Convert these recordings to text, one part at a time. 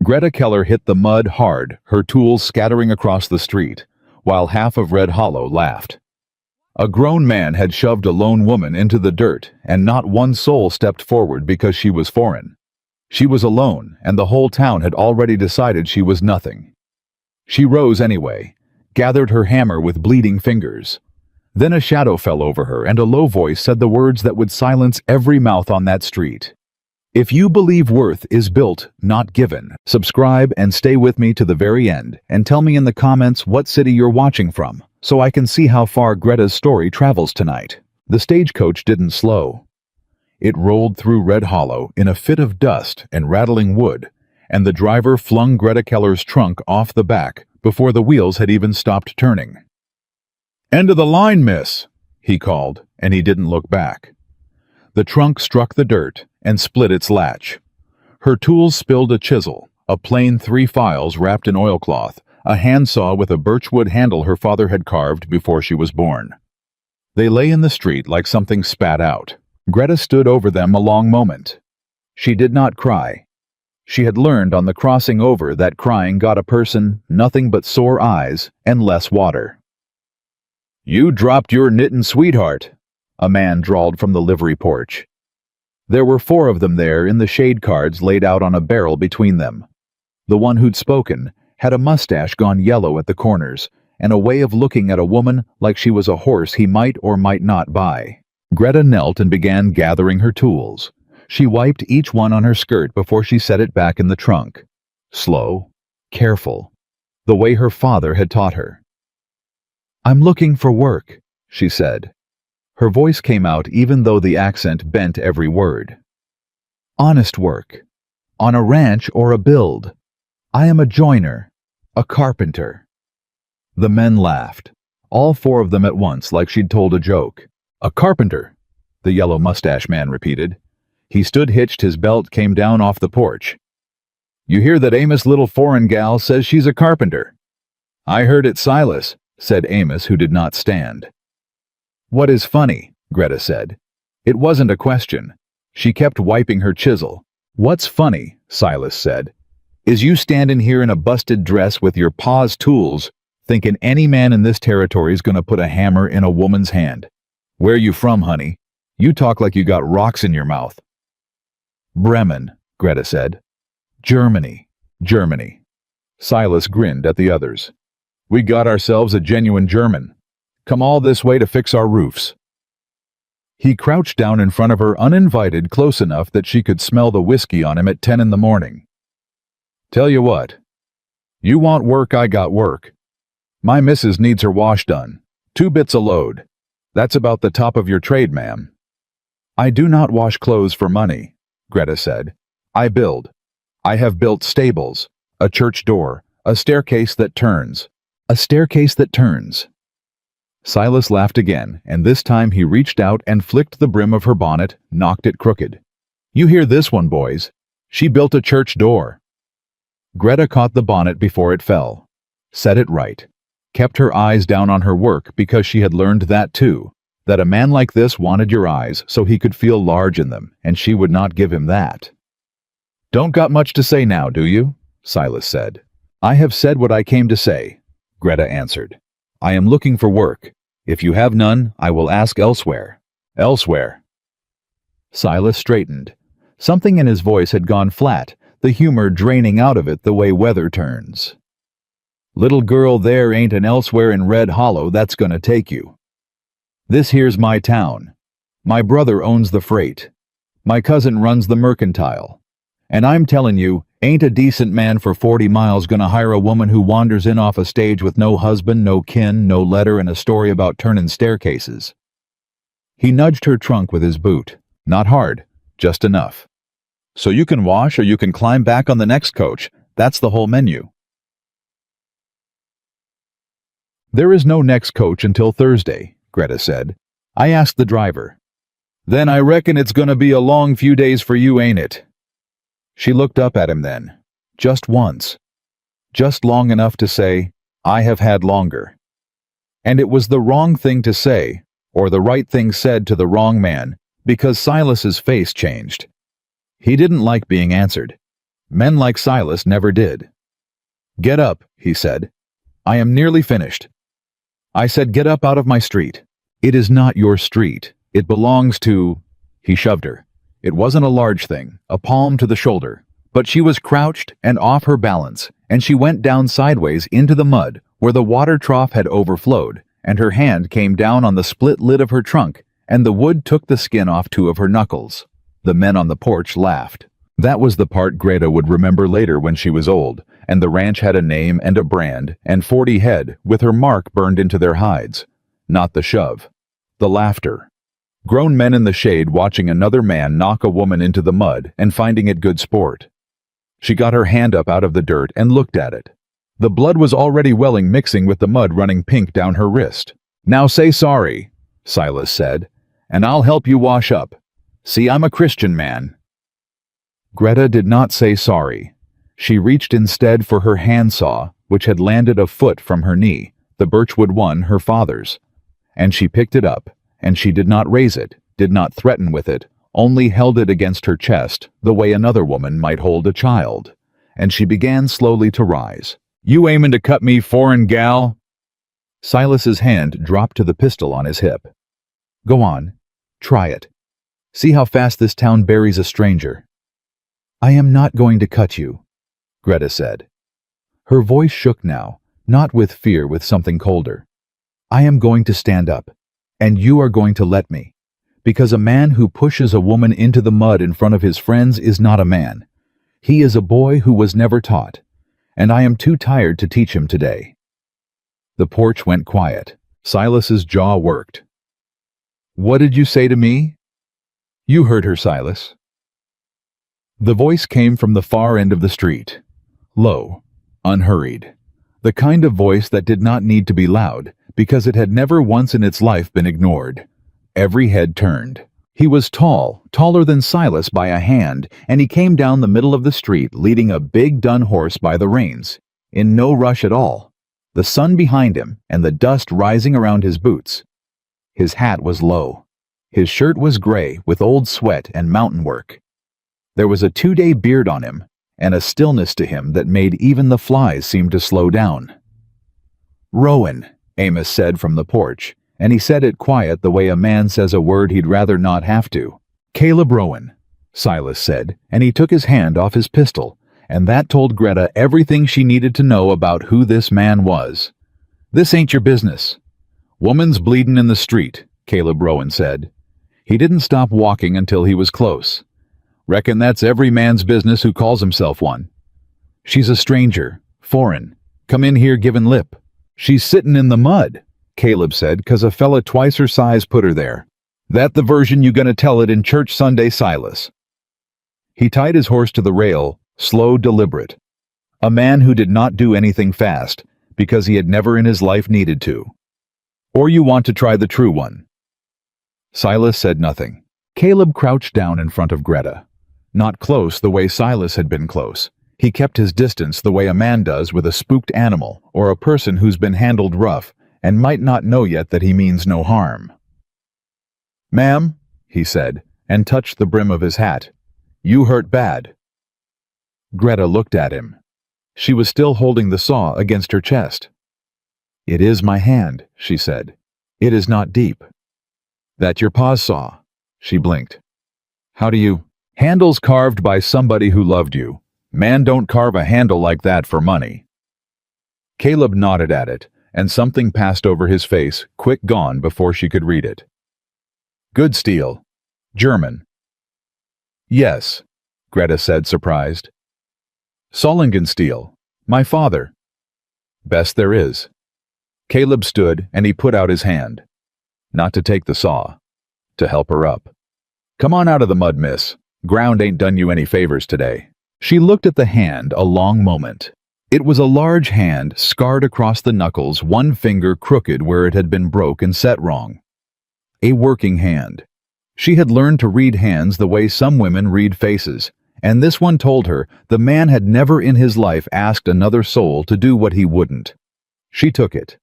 Greta Keller hit the mud hard, her tools scattering across the street, while half of Red Hollow laughed. A grown man had shoved a lone woman into the dirt, and not one soul stepped forward because she was foreign. She was alone, and the whole town had already decided she was nothing. She rose anyway, gathered her hammer with bleeding fingers. Then a shadow fell over her, and a low voice said the words that would silence every mouth on that street. If you believe worth is built, not given, subscribe and stay with me to the very end, and tell me in the comments what city you're watching from, so I can see how far Greta's story travels tonight. The stagecoach didn't slow. It rolled through Red Hollow in a fit of dust and rattling wood, and the driver flung Greta Keller's trunk off the back before the wheels had even stopped turning. "End of the line, miss," he called, and he didn't look back. The trunk struck the dirt and split its latch. Her tools spilled a chisel, a plain 3 files wrapped in oilcloth, a handsaw with a birchwood handle her father had carved before she was born. They lay in the street like something spat out. Greta stood over them a long moment. She did not cry. She had learned on the crossing over that crying got a person nothing but sore eyes and less water. "You dropped your knittin' sweetheart," a man drawled from the livery porch. There were 4 of them there in the shade cards laid out on a barrel between them. The one who'd spoken had a mustache gone yellow at the corners, and a way of looking at a woman like she was a horse he might or might not buy. Greta knelt and began gathering her tools. She wiped each one on her skirt before she set it back in the trunk. Slow, careful, the way her father had taught her. "I'm looking for work," she said. Her voice came out even though the accent bent every word. "Honest work. On a ranch or a build. I am a joiner. A carpenter." The men laughed, all 4 of them at once, like she'd told a joke. "A carpenter," the yellow mustache man repeated. He stood hitched, his belt came down off the porch. "You hear that Amos' little foreign gal says she's a carpenter?" "I heard it, Silas," said Amos, who did not stand. "What is funny?" Greta said. It wasn't a question. She kept wiping her chisel. "What's funny," Silas said, "is you standing here in a busted dress with your pa's tools, thinking any man in this territory's gonna put a hammer in a woman's hand. Where you from, honey? You talk like you got rocks in your mouth." "Bremen," Greta said. "Germany, Germany." Silas grinned at the others. "We got ourselves a genuine German. Come all this way to fix our roofs." He crouched down in front of her uninvited, close enough that she could smell the whiskey on him at 10 in the morning. "Tell you what. You want work, I got work. My missus needs her wash done. 2 bits a load. That's about the top of your trade, ma'am." "I do not wash clothes for money," Greta said. "I build. I have built stables, a church door, a staircase that turns. A staircase that turns." Silas laughed again, and this time he reached out and flicked the brim of her bonnet, knocked it crooked. "You hear this one, boys. She built a church door." Greta caught the bonnet before it fell, set it right, kept her eyes down on her work because she had learned that too, that a man like this wanted your eyes so he could feel large in them, and she would not give him that. "Don't got much to say now, do you?" Silas said. "I have said what I came to say," Greta answered. "I am looking for work. If you have none, I will ask elsewhere." "Elsewhere." Silas straightened. Something in his voice had gone flat, the humor draining out of it the way weather turns. "Little girl, there ain't an elsewhere in Red Hollow that's gonna take you. This here's my town. My brother owns the freight. My cousin runs the mercantile. And I'm telling you, ain't a decent man for 40 miles gonna hire a woman who wanders in off a stage with no husband, no kin, no letter, and a story about turning staircases." He nudged her trunk with his boot. Not hard, just enough. "So you can wash or you can climb back on the next coach. That's the whole menu." "There is no next coach until Thursday," Greta said. "I asked the driver." "Then I reckon it's gonna be a long few days for you, ain't it?" She looked up at him then, just once, just long enough to say, "I have had longer." And it was the wrong thing to say, or the right thing said to the wrong man, because Silas's face changed. He didn't like being answered. Men like Silas never did. "Get up," he said. "I am nearly finished." I said, "Get up out of my street." "It is not your street. It belongs to—" He shoved her. It wasn't a large thing, a palm to the shoulder, but she was crouched and off her balance, and she went down sideways into the mud where the water trough had overflowed, and her hand came down on the split lid of her trunk, and the wood took the skin off 2 of her knuckles. The men on the porch laughed. That was the part Greta would remember later when she was old, and the ranch had a name and a brand, and 40 head, with her mark burned into their hides. Not the shove. The laughter. Grown men in the shade watching another man knock a woman into the mud and finding it good sport. She got her hand up out of the dirt and looked at it. The blood was already welling, mixing with the mud running pink down her wrist. "Now say sorry," Silas said, "and I'll help you wash up. See, I'm a Christian man." Greta did not say sorry. She reached instead for her handsaw, which had landed a foot from her knee, the birchwood one, her father's. And she picked it up, and she did not raise it, did not threaten with it, only held it against her chest, the way another woman might hold a child. And she began slowly to rise. "You aimin' to cut me, foreign gal?" Silas's hand dropped to the pistol on his hip. "Go on. Try it. See how fast this town buries a stranger." "I am not going to cut you," Greta said. Her voice shook now, not with fear, with something colder. "I am going to stand up, and you are going to let me, because a man who pushes a woman into the mud in front of his friends is not a man. He is a boy who was never taught, and I am too tired to teach him today." The porch went quiet. Silas's jaw worked. "What did you say to me?" "You heard her, Silas." The voice came from the far end of the street. Low, unhurried. The kind of voice that did not need to be loud, because it had never once in its life been ignored. Every head turned. He was tall, taller than Silas by a hand, and he came down the middle of the street leading a big dun horse by the reins, in no rush at all, the sun behind him and the dust rising around his boots. His hat was low. His shirt was gray with old sweat and mountain work. There was a 2-day beard on him, and a stillness to him that made even the flies seem to slow down. "Rowan," Amos said from the porch, and he said it quiet, the way a man says a word he'd rather not have to. "Caleb Rowan," Silas said, and he took his hand off his pistol, and that told Greta everything she needed to know about who this man was. "This ain't your business." "Woman's bleedin' in the street," Caleb Rowan said. He didn't stop walking until he was close. "Reckon that's every man's business who calls himself one." "She's a stranger, foreign, come in here givin' lip." "She's sittin' in the mud," Caleb said, "'cause a fella twice her size put her there. That the version you gonna tell it in church Sunday, Silas?" He tied his horse to the rail, slow, deliberate. A man who did not do anything fast, because he had never in his life needed to. "Or you want to try the true one?" Silas said nothing. Caleb crouched down in front of Greta. Not close the way Silas had been close. He kept his distance the way a man does with a spooked animal or a person who's been handled rough and might not know yet that he means no harm. "Ma'am," he said, and touched the brim of his hat, "you hurt bad." Greta looked at him. She was still holding the saw against her chest. "It is my hand," she said. "It is not deep." "That your pa's saw?" She blinked. "How do you—" "Handles carved by somebody who loved you. Man don't carve a handle like that for money." Caleb nodded at it, and something passed over his face, quick gone before she could read it. "Good steel. German." "Yes," Greta said, surprised. "Solingen steel. My father." "Best there is." Caleb stood, and he put out his hand. Not to take the saw. To help her up. "Come on out of the mud, miss. Ground ain't done you any favors today." She looked at the hand a long moment. It was a large hand, scarred across the knuckles, one finger crooked where it had been broke and set wrong. A working hand. She had learned to read hands the way some women read faces, and this one told her the man had never in his life asked another soul to do what he wouldn't. She took it.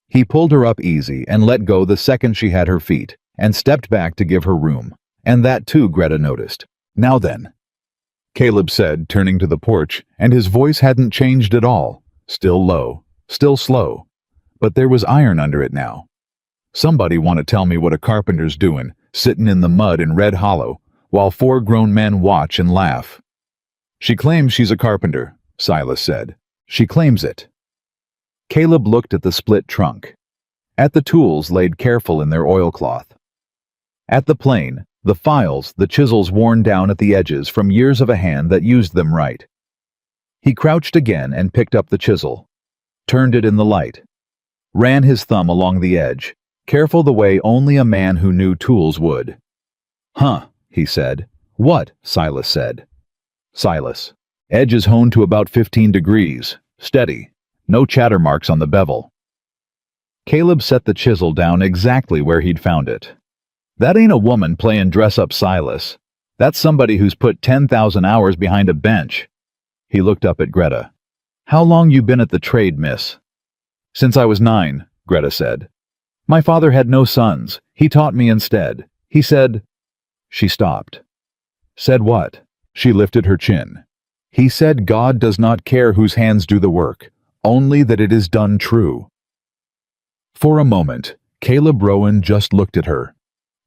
He pulled her up easy and let go the second she had her feet, and stepped back to give her room. And that too, Greta noticed. "Now then." Caleb said, turning to the porch, and his voice hadn't changed at all. Still low, still slow. But there was iron under it now. Somebody want to tell me what a carpenter's doing, sitting in the mud in Red Hollow, while 4 grown men watch and laugh. She claims she's a carpenter, Silas said. She claims it. Caleb looked at the split trunk. At the tools laid careful in their oilcloth. At the plane, the files, the chisels worn down at the edges from years of a hand that used them right. He crouched again and picked up the chisel, turned it in the light, ran his thumb along the edge, careful the way only a man who knew tools would. Huh, he said. What? Silas said. Silas. Edge is honed to about 15 degrees. Steady. No chatter marks on the bevel. Caleb set the chisel down exactly where he'd found it. That ain't a woman playing dress-up Silas. That's somebody who's put 10,000 hours behind a bench. He looked up at Greta. How long you been at the trade, miss? Since I was 9, Greta said. My father had no sons. He taught me instead. He said... She stopped. Said what? She lifted her chin. He said God does not care whose hands do the work, only that it is done true. For a moment, Caleb Rowan just looked at her.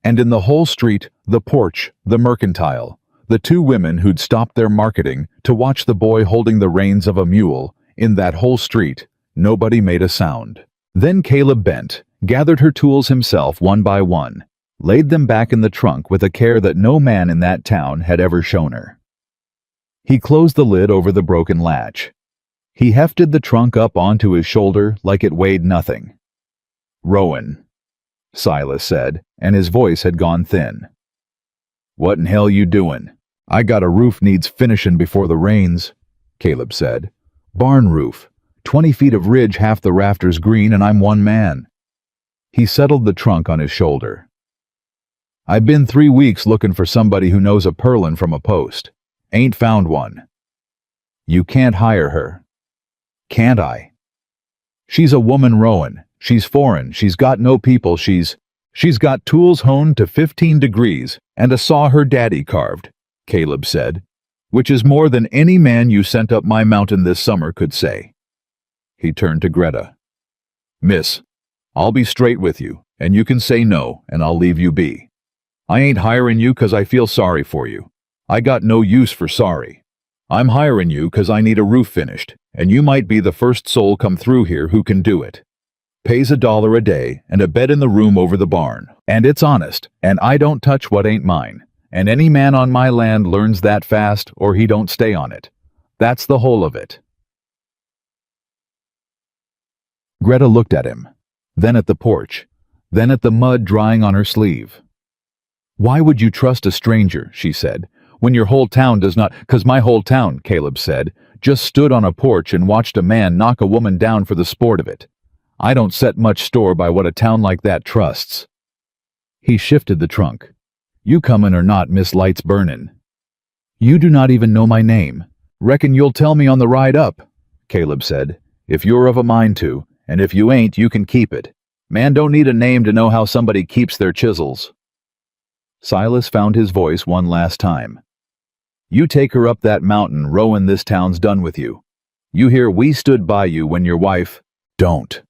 And in the whole street, the porch, the mercantile, the 2 women who'd stopped their marketing to watch the boy holding the reins of a mule, in that whole street, nobody made a sound. Then Caleb bent, gathered her tools himself one by one, laid them back in the trunk with a care that no man in that town had ever shown her. He closed the lid over the broken latch. He hefted the trunk up onto his shoulder like it weighed nothing. Rowan, Silas said, and his voice had gone thin. What in hell you doing? I got a roof needs finishing before the rains, Caleb said. Barn roof, 20 feet of ridge, half the rafters green, and I'm one man. He settled the trunk on his shoulder. I've been 3 weeks looking for somebody who knows a purlin from a post. Ain't found one. You can't hire her. Can't I? She's a woman, Rowan. She's foreign. She's got no people. She's got tools honed to 15 degrees and a saw her daddy carved, Caleb said, which is more than any man you sent up my mountain this summer could say. He turned to Greta. Miss, I'll be straight with you, and you can say no, and I'll leave you be. I ain't hiring you 'cause I feel sorry for you. I got no use for sorry. I'm hiring you 'cause I need a roof finished, and you might be the first soul come through here who can do it. Pays $1 a day and a bed in the room over the barn, and it's honest, and I don't touch what ain't mine, and any man on my land learns that fast or he don't stay on it. That's the whole of it. Greta looked at him, then at the porch, then at the mud drying on her sleeve. Why would you trust a stranger, she said, when your whole town does not— 'Cause my whole town, Caleb said, just stood on a porch and watched a man knock a woman down for the sport of it. I don't set much store by what a town like that trusts. He shifted the trunk. You comin' or not, Miss Light's burnin'. You do not even know my name. Reckon you'll tell me on the ride up, Caleb said, if you're of a mind to, and if you ain't, you can keep it. Man don't need a name to know how somebody keeps their chisels. Silas found his voice one last time. You take her up that mountain, Rowan, this town's done with you. You hear we stood by you when your wife— Don't.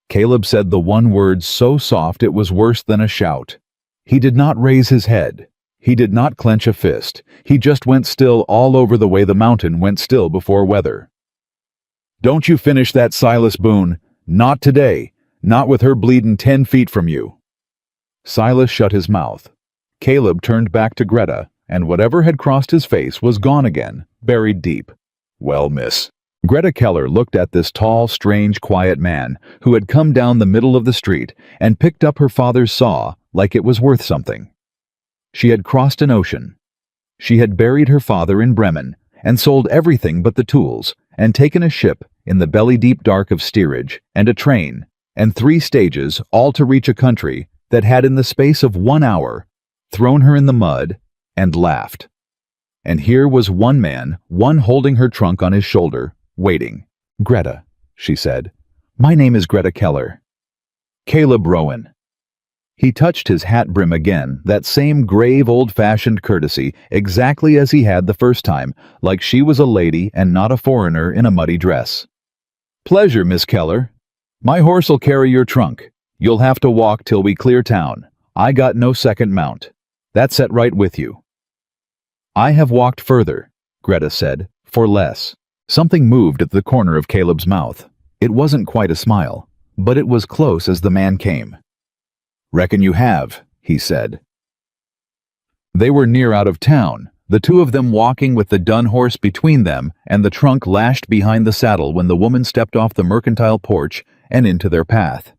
Caleb said the one word so soft it was worse than a shout. He did not raise his head. He did not clench a fist. He just went still all over the way the mountain went still before weather. Don't you finish that, Silas Boone. Not today. Not with her bleedin' 10 feet from you. Silas shut his mouth. Caleb turned back to Greta, and whatever had crossed his face was gone again, buried deep. Well, miss. Greta Keller looked at this tall, strange, quiet man who had come down the middle of the street and picked up her father's saw like it was worth something. She had crossed an ocean. She had buried her father in Bremen and sold everything but the tools and taken a ship in the belly-deep dark of steerage and a train and 3 stages, all to reach a country that had in the space of 1 hour thrown her in the mud and laughed. And here was one man, one holding her trunk on his shoulder, waiting. Greta, she said. My name is Greta Keller. Caleb Rowan. He touched his hat brim again, that same grave old-fashioned courtesy, exactly as he had the first time, like she was a lady and not a foreigner in a muddy dress. "Pleasure, Miss Keller. My horse'll carry your trunk. You'll have to walk till we clear town. I got no second mount. That's set right with you." "I have walked further," Greta said, "for less." Something moved at the corner of Caleb's mouth. It wasn't quite a smile, but it was close as the man came. "Reckon you have," he said. They were near out of town, the two of them walking with the dun horse between them and the trunk lashed behind the saddle when the woman stepped off the mercantile porch and into their path.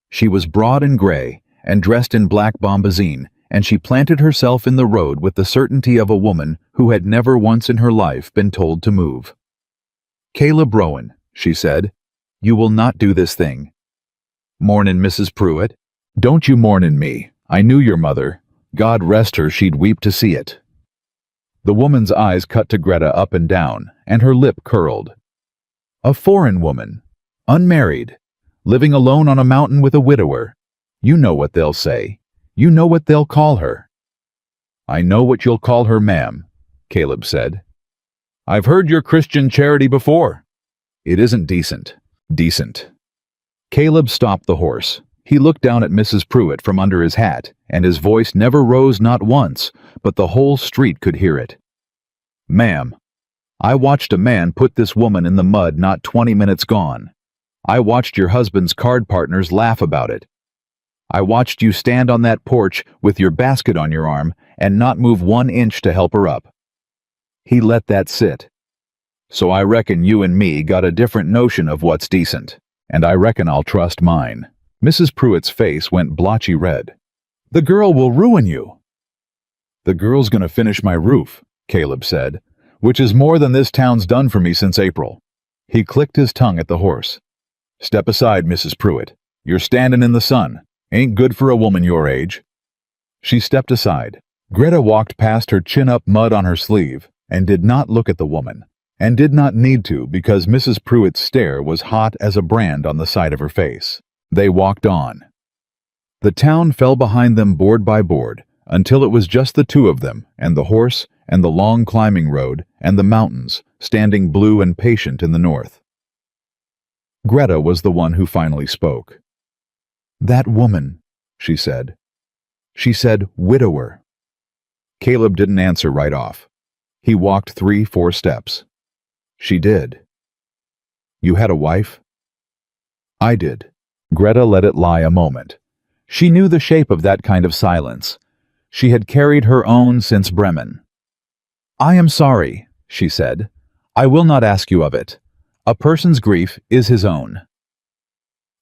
She was broad and gray and dressed in black bombazine, and she planted herself in the road with the certainty of a woman who had never once in her life been told to move. "Caleb Rowan," she said, "you will not do this thing." "Mornin', Mrs. Pruitt." "Don't you mournin' me. I knew your mother. God rest her, she'd weep to see it." The woman's eyes cut to Greta up and down, and her lip curled. "A foreign woman, unmarried, living alone on a mountain with a widower. You know what they'll say. You know what they'll call her." "I know what you'll call her, ma'am," Caleb said. "I've heard your Christian charity before." "It isn't decent." "Decent." Caleb stopped the horse. He looked down at Mrs. Pruitt from under his hat, and his voice never rose not once, but the whole street could hear it. "Ma'am, I watched a man put this woman in the mud not 20 minutes gone. I watched your husband's card partners laugh about it. I watched you stand on that porch with your basket on your arm and not move 1 inch to help her up. He let that sit. So I reckon you and me got a different notion of what's decent, and I reckon I'll trust mine." Mrs. Pruitt's face went blotchy red. "The girl will ruin you." "The girl's gonna finish my roof," Caleb said, "which is more than this town's done for me since April." He clicked his tongue at the horse. "Step aside, Mrs. Pruitt. You're standing in the sun. Ain't good for a woman your age." She stepped aside. Greta walked past her chin-up mud on her sleeve and did not look at the woman, and did not need to because Mrs. Pruitt's stare was hot as a brand on the side of her face. They walked on. The town fell behind them board by board, until it was just the two of them, and the horse, and the long climbing road, and the mountains, standing blue and patient in the north. Greta was the one who finally spoke. "That woman," she said. She said, "widower." Caleb didn't answer right off. He walked 3-4 steps. "She did." "You had a wife?" "I did." Greta let it lie a moment. She knew the shape of that kind of silence. She had carried her own since Bremen. "I am sorry," she said. "I will not ask you of it. A person's grief is his own."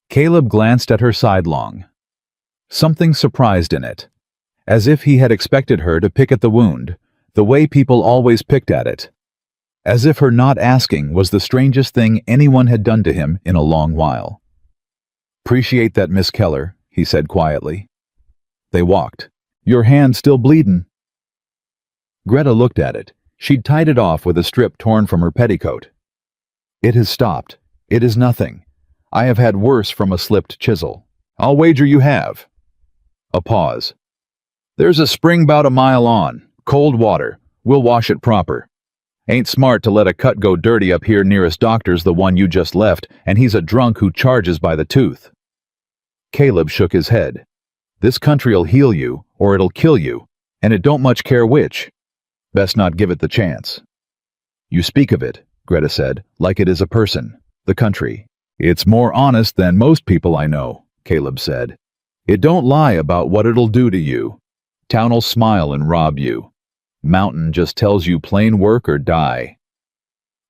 Caleb glanced at her sidelong. Something surprised in it, as if he had expected her to pick at the wound, the way people always picked at it. As if her not asking was the strangest thing anyone had done to him in a long while. "Appreciate that, Miss Keller," he said quietly. They walked. "Your hand's still bleedin'." Greta looked at it. She'd tied it off with a strip torn from her petticoat. "It has stopped. It is nothing. I have had worse from a slipped chisel." "I'll wager you have." A pause. "There's a spring 'bout a mile on. Cold water. We'll wash it proper. Ain't smart to let a cut go dirty up here. Nearest doctor's the one you just left, and he's a drunk who charges by the tooth." Caleb shook his head. "This country'll heal you, or it'll kill you, and it don't much care which. Best not give it the chance." "You speak of it," Greta said, "like it is a person, the country." "It's more honest than most people I know," Caleb said. "It don't lie about what it'll do to you. Town'll smile and rob you. Mountain just tells you plain work or die."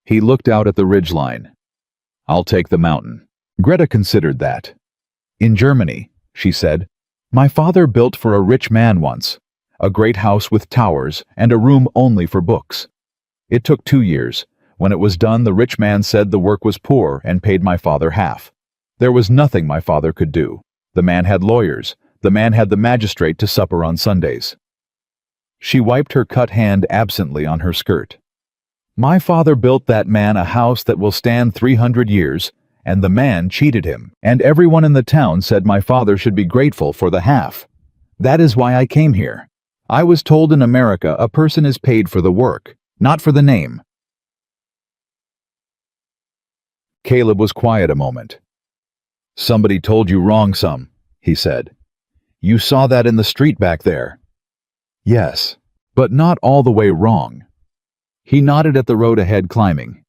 He looked out at the ridgeline. "I'll take the mountain." Greta considered that. "In Germany," she said, "my father built for a rich man once, a great house with towers and a room only for books. It took 2 years. When it was done, the rich man said the work was poor and paid my father half. There was nothing my father could do. The man had lawyers. The man had the magistrate to supper on Sundays." She wiped her cut hand absently on her skirt. "My father built that man a house that will stand 300 years, and the man cheated him, and everyone in the town said my father should be grateful for the half. That is why I came here. I was told in America a person is paid for the work, not for the name. Caleb was quiet a moment. Somebody told you wrong he said. You saw that in the street back there. Yes, but not all the way wrong. He nodded at the road ahead climbing.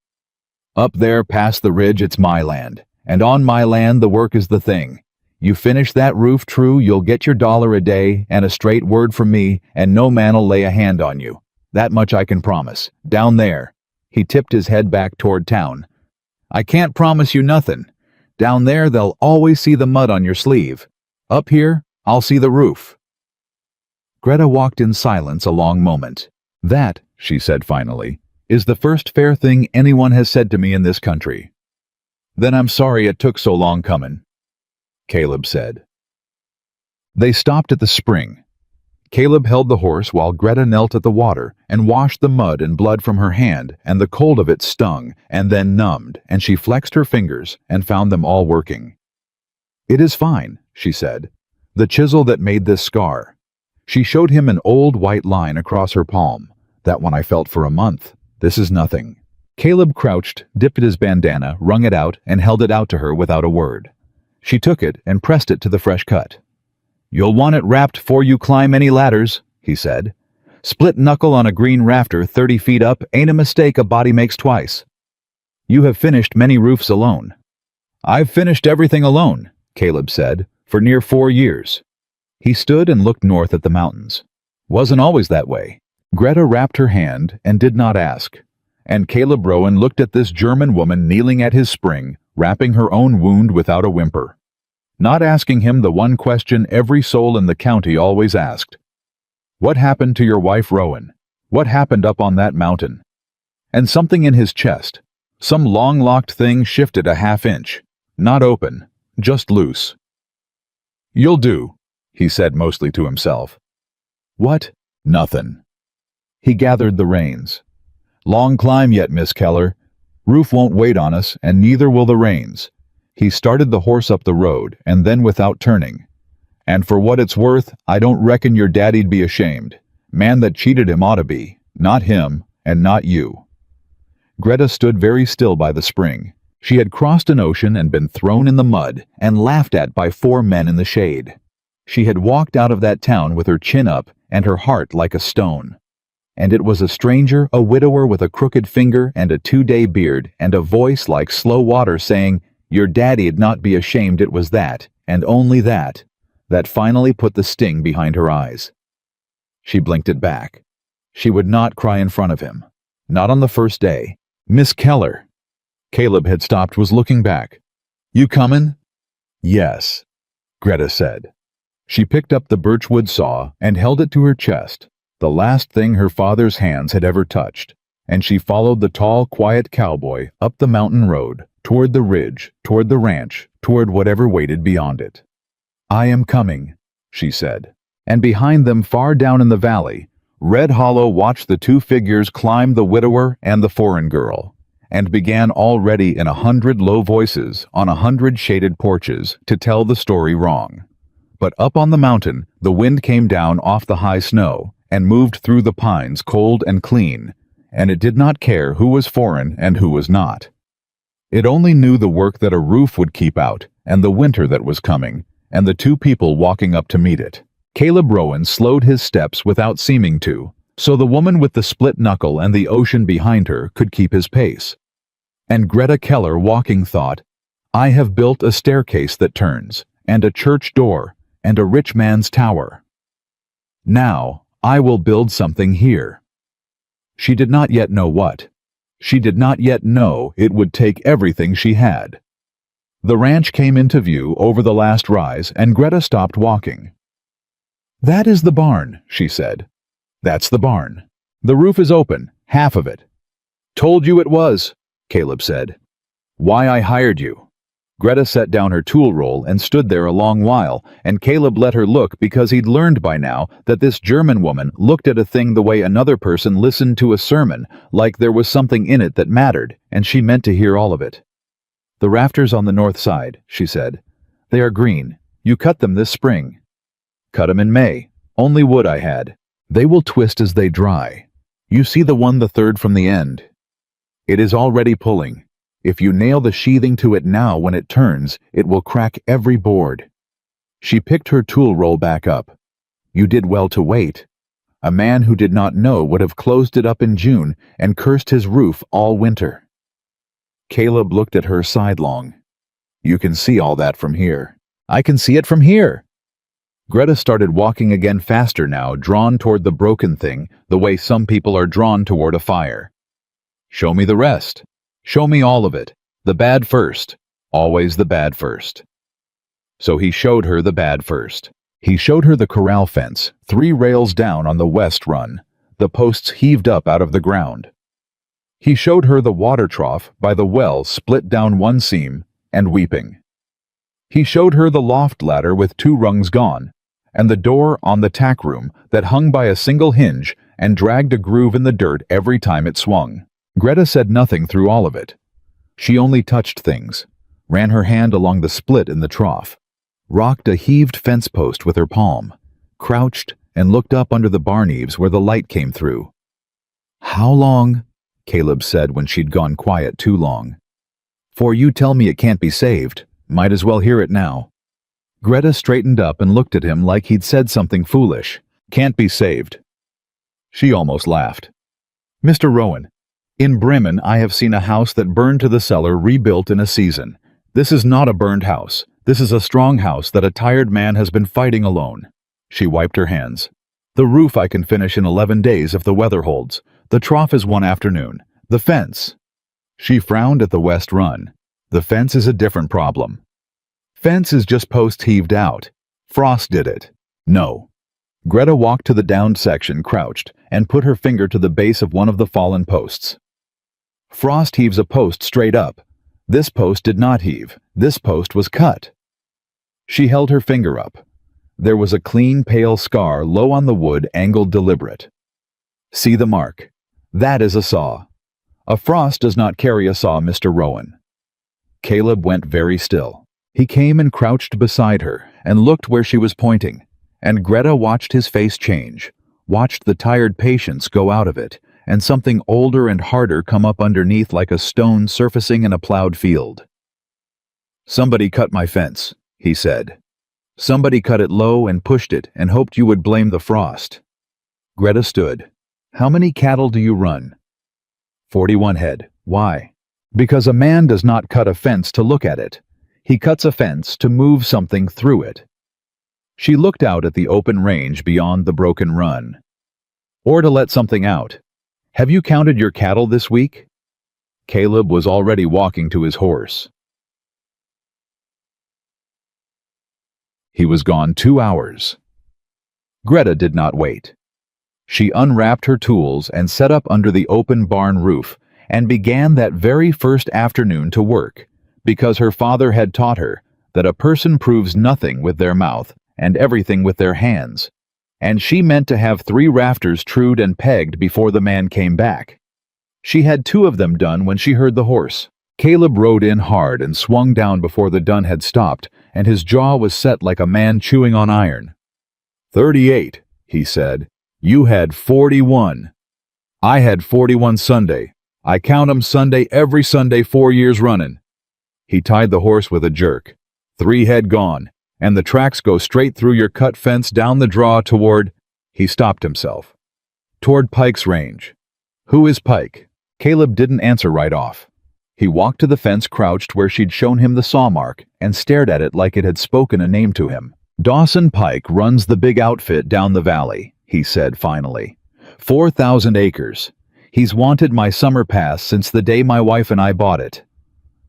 Up there past the ridge it's my land, and on my land the work is the thing. You finish that roof true, you'll get your $1 a day and a straight word from me, and no man'll lay a hand on you. That much I can promise. Down there. He tipped his head back toward town. I can't promise you nothing. Down there they'll always see the mud on your sleeve. Up here, I'll see the roof. Greta walked in silence a long moment. That, she said finally, is the first fair thing anyone has said to me in this country. Then I'm sorry it took so long comin', Caleb said. They stopped at the spring. Caleb held the horse while Greta knelt at the water and washed the mud and blood from her hand, and the cold of it stung and then numbed, and she flexed her fingers and found them all working. It is fine, she said. The chisel that made this scar. She showed him an old white line across her palm. That one I felt for a month. This is nothing. Caleb crouched, dipped his bandana, wrung it out, and held it out to her without a word. She took it and pressed it to the fresh cut. You'll want it wrapped 'fore you climb any ladders, he said. Split knuckle on a green rafter 30 feet up ain't a mistake a body makes twice. You have finished many roofs alone. I've finished everything alone, Caleb said, for near 4 years. He stood and looked north at the mountains. Wasn't always that way. Greta wrapped her hand and did not ask. And Caleb Rowan looked at this German woman kneeling at his spring, wrapping her own wound without a whimper. Not asking him the one question every soul in the county always asked. What happened to your wife Rowan? What happened up on that mountain? And something in his chest, some long-locked thing shifted a half-inch. Not open, just loose. You'll do, he said mostly to himself. What? Nothin'. He gathered the reins. Long climb yet, Miss Keller. Roof won't wait on us, and neither will the reins. He started the horse up the road, and then without turning. And for what it's worth, I don't reckon your daddy'd be ashamed. Man that cheated him ought to be. Not him, and not you. Greta stood very still by the spring. She had crossed an ocean and been thrown in the mud and laughed at by 4 men in the shade. She had walked out of that town with her chin up and her heart like a stone. And it was a stranger, a widower with a crooked finger and a 2-day beard and a voice like slow water saying, your daddy'd not be ashamed it was that, and only that, that finally put the sting behind her eyes. She blinked it back. She would not cry in front of him. Not on the first day. Miss Keller. Caleb had stopped, was looking back. You comin'? Yes, Greta said. She picked up the birchwood saw and held it to her chest, the last thing her father's hands had ever touched, and she followed the tall, quiet cowboy up the mountain road, toward the ridge, toward the ranch, toward whatever waited beyond it. I am coming, she said, and behind them far down in the valley, Red Hollow watched the 2 figures climb the widower and the foreign girl, and began already in 100 low voices on 100 shaded porches to tell the story wrong. But up on the mountain, the wind came down off the high snow and moved through the pines cold and clean, and it did not care who was foreign and who was not. It only knew the work that a roof would keep out, and the winter that was coming, and the 2 people walking up to meet it. Caleb Rowan slowed his steps without seeming to, so the woman with the split knuckle and the ocean behind her could keep his pace. And Greta Keller walking thought, I have built a staircase that turns, and a church door, and a rich man's tower. Now I will build something here. She did not yet know what. She did not yet know it would take everything she had. The ranch came into view over the last rise, and Greta stopped walking. That is the barn, she said. That's the barn. The roof is open, half of it. Told you it was, Caleb said. Why I hired you. Greta set down her tool roll and stood there a long while, and Caleb let her look because he'd learned by now that this German woman looked at a thing the way another person listened to a sermon, like there was something in it that mattered, and she meant to hear all of it. The rafters on the north side, she said. They are green. You cut them this spring. Cut 'em in May. Only wood I had. They will twist as they dry. You see the one the third from the end. It is already pulling. If you nail the sheathing to it now when it turns, it will crack every board." She picked her tool roll back up. "You did well to wait. A man who did not know would have closed it up in June and cursed his roof all winter." Caleb looked at her sidelong. "You can see all that from here." "I can see it from here." Greta started walking again, faster now, drawn toward the broken thing the way some people are drawn toward a fire. "Show me the rest. Show me all of it. The bad first. Always the bad first." So he showed her the bad first. He showed her the corral fence, 3 rails down on the west run, the posts heaved up out of the ground. He showed her the water trough by the well split down one seam and weeping. He showed her the loft ladder with 2 rungs gone, and the door on the tack room that hung by a single hinge and dragged a groove in the dirt every time it swung. Greta said nothing through all of it. She only touched things, ran her hand along the split in the trough, rocked a heaved fence post with her palm, crouched and looked up under the barn eaves where the light came through. "How long?" Caleb said when she'd gone quiet too long. "For you tell me it can't be saved. Might as well hear it now." Greta straightened up and looked at him like he'd said something foolish. "Can't be saved." She almost laughed. "Mr. Rowan, in Bremen I have seen a house that burned to the cellar rebuilt in a season. This is not a burned house. This is a strong house that a tired man has been fighting alone." She wiped her hands. "The roof I can finish in 11 days if the weather holds. The trough is one afternoon. The fence." She frowned at the west run. "The fence is a different problem. Fence is just posts heaved out. Frost did it." "No." Greta walked to the downed section, crouched, and put her finger to the base of one of the fallen posts. "Frost heaves a post straight up. This post did not heave. This post was cut." She held her finger up. There was a clean, pale scar low on the wood, angled deliberate. "See the mark. That is a saw. A frost does not carry a saw, Mr. Rowan." Caleb went very still. He came and crouched beside her and looked where she was pointing, and Greta watched his face change, watched the tired patience go out of it, and something older and harder come up underneath like a stone surfacing in a plowed field. "Somebody cut my fence," he said. "Somebody cut it low and pushed it and hoped you would blame the frost." Greta stood. "How many cattle do you run?" 41 head. "Why?" "Because a man does not cut a fence to look at it. He cuts a fence to move something through it." She looked out at the open range beyond the broken run. "Or to let something out. Have you counted your cattle this week?" Caleb was already walking to his horse. He was gone 2 hours. Greta did not wait. She unwrapped her tools and set up under the open barn roof and began that very first afternoon to work, because her father had taught her that a person proves nothing with their mouth and everything with their hands, and she meant to have 3 rafters trued and pegged before the man came back. She had 2 of them done when she heard the horse. Caleb rode in hard and swung down before the dun had stopped, and his jaw was set like a man chewing on iron. 38, he said. "You had 41. I had 41 Sunday. I count 'em Sunday every Sunday 4 years running." He tied the horse with a jerk. 3 head gone, and the tracks go straight through your cut fence down the draw toward... He stopped himself. "Toward Pike's range." "Who is Pike?" Caleb didn't answer right off. He walked to the fence, crouched where she'd shown him the saw mark, and stared at it like it had spoken a name to him. "Dawson Pike runs the big outfit down the valley," he said finally. 4,000 acres. He's wanted my summer pass since the day my wife and I bought it.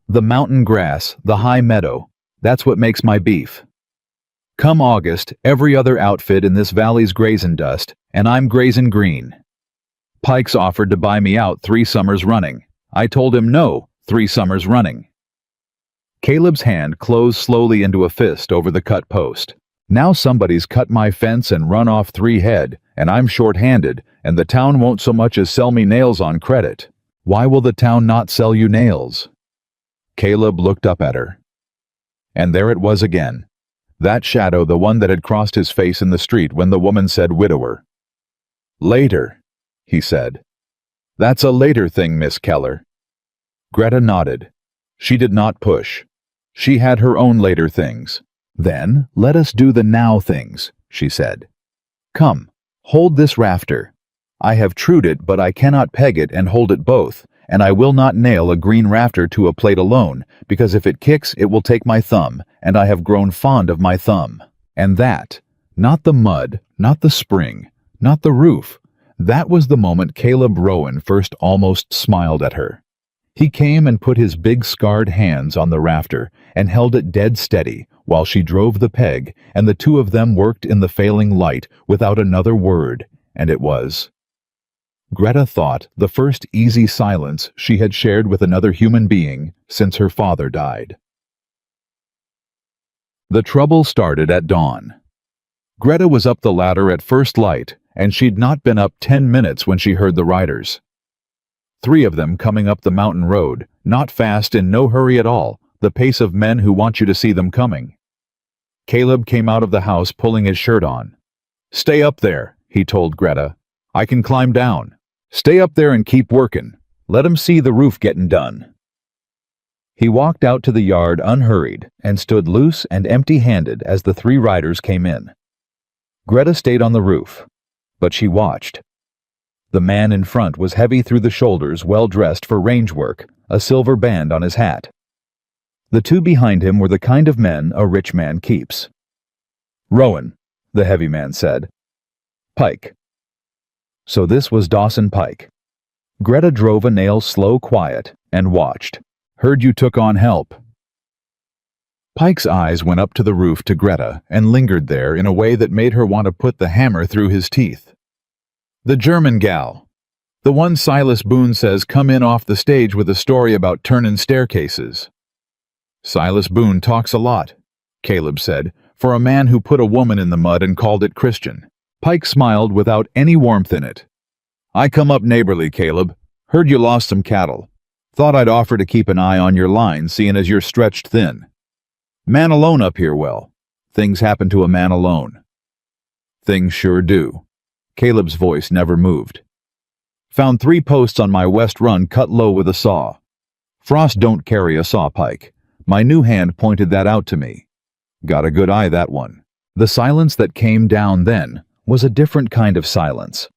The mountain grass, the high meadow, that's what makes my beef. Come August, every other outfit in this valley's grazing dust, and I'm grazing green. Pike's offered to buy me out 3 summers running. I told him no, 3 summers running." Caleb's hand closed slowly into a fist over the cut post. "Now somebody's cut my fence and run off 3 head, and I'm short-handed, and the town won't so much as sell me nails on credit. Why will the town not sell you nails?" Caleb looked up at her. And there it was again. That shadow, the one that had crossed his face in the street when the woman said widower. Later, he said. That's a later thing, Miss Keller. Greta nodded. She did not push. She had her own later things. Then, let us do the now things, she said. Come, hold this rafter. I have trued it, but I cannot peg it and hold it both, and I will not nail a green rafter to a plate alone, because if it kicks, it will take my thumb, and I have grown fond of my thumb. And that, not the mud, not the spring, not the roof, that was the moment Caleb Rowan first almost smiled at her. He came and put his big scarred hands on the rafter and held it dead steady while she drove the peg, and the two of them worked in the failing light without another word, and it was, Greta thought, the first easy silence she had shared with another human being since her father died. The trouble started at dawn. Greta was up the ladder at first light, and she'd not been up 10 minutes when she heard the riders. 3 of them coming up the mountain road, not fast, in no hurry at all, the pace of men who want you to see them coming. Caleb came out of the house pulling his shirt on. Stay up there, he told Greta. I can climb down. Stay up there and keep working. Let 'em see the roof getting done. He walked out to the yard unhurried and stood loose and empty-handed as the 3 riders came in. Greta stayed on the roof, but she watched. The man in front was heavy through the shoulders, well-dressed for range work, a silver band on his hat. The 2 behind him were the kind of men a rich man keeps. Rowan, the heavy man said. Pike. So this was Dawson Pike. Greta drove a nail slow quiet and watched. Heard you took on help. Pike's eyes went up to the roof to Greta and lingered there in a way that made her want to put the hammer through his teeth. The German gal. The one Silas Boone says come in off the stage with a story about turnin' staircases. Silas Boone talks a lot, Caleb said, for a man who put a woman in the mud and called it Christian. Pike smiled without any warmth in it. I come up neighborly, Caleb. Heard you lost some cattle. Thought I'd offer to keep an eye on your line, seeing as you're stretched thin. Man alone up here, well. Things happen to a man alone. Things sure do. Caleb's voice never moved. Found 3 posts on my west run cut low with a saw. Frost don't carry a saw, Pike. My new hand pointed that out to me. Got a good eye, that one. The silence that came down then was a different kind of silence.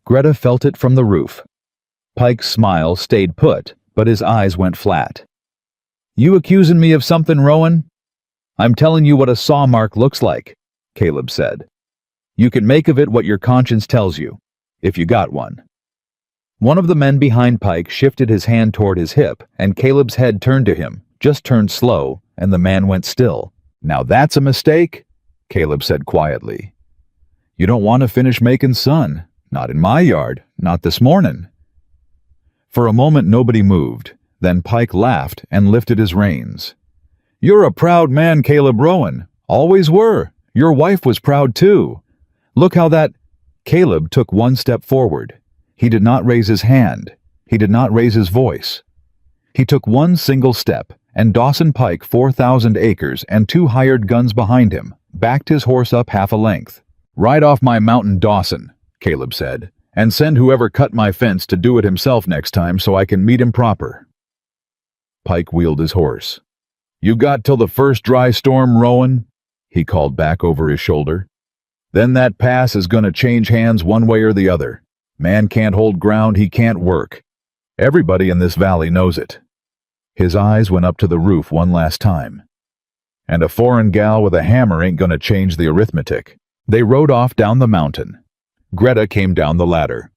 Greta felt it from the roof. Pike's smile stayed put, but his eyes went flat. You accusing me of something, Rowan? I'm telling you what a saw mark looks like, Caleb said. You can make of it what your conscience tells you, if you got one. One of the men behind Pike shifted his hand toward his hip, and Caleb's head turned to him, just turned slow, and the man went still. Now that's a mistake, Caleb said quietly. You don't want to finish making sun. Not in my yard, not this morning. For a moment nobody moved, then Pike laughed and lifted his reins. You're a proud man, Caleb Rowan. Always were. Your wife was proud too. Look how that... Caleb took one step forward. He did not raise his hand. He did not raise his voice. He took one single step, and Dawson Pike, 4,000 acres and 2 hired guns behind him, backed his horse up half a length. Ride off my mountain, Dawson, Caleb said, and send whoever cut my fence to do it himself next time so I can meet him proper. Pike wheeled his horse. You got till the first dry storm, Rowan? He called back over his shoulder. Then that pass is going to change hands one way or the other. Man can't hold ground, he can't work. Everybody in this valley knows it. His eyes went up to the roof one last time. And a foreign gal with a hammer ain't going to change the arithmetic. They rode off down the mountain. Greta came down the ladder.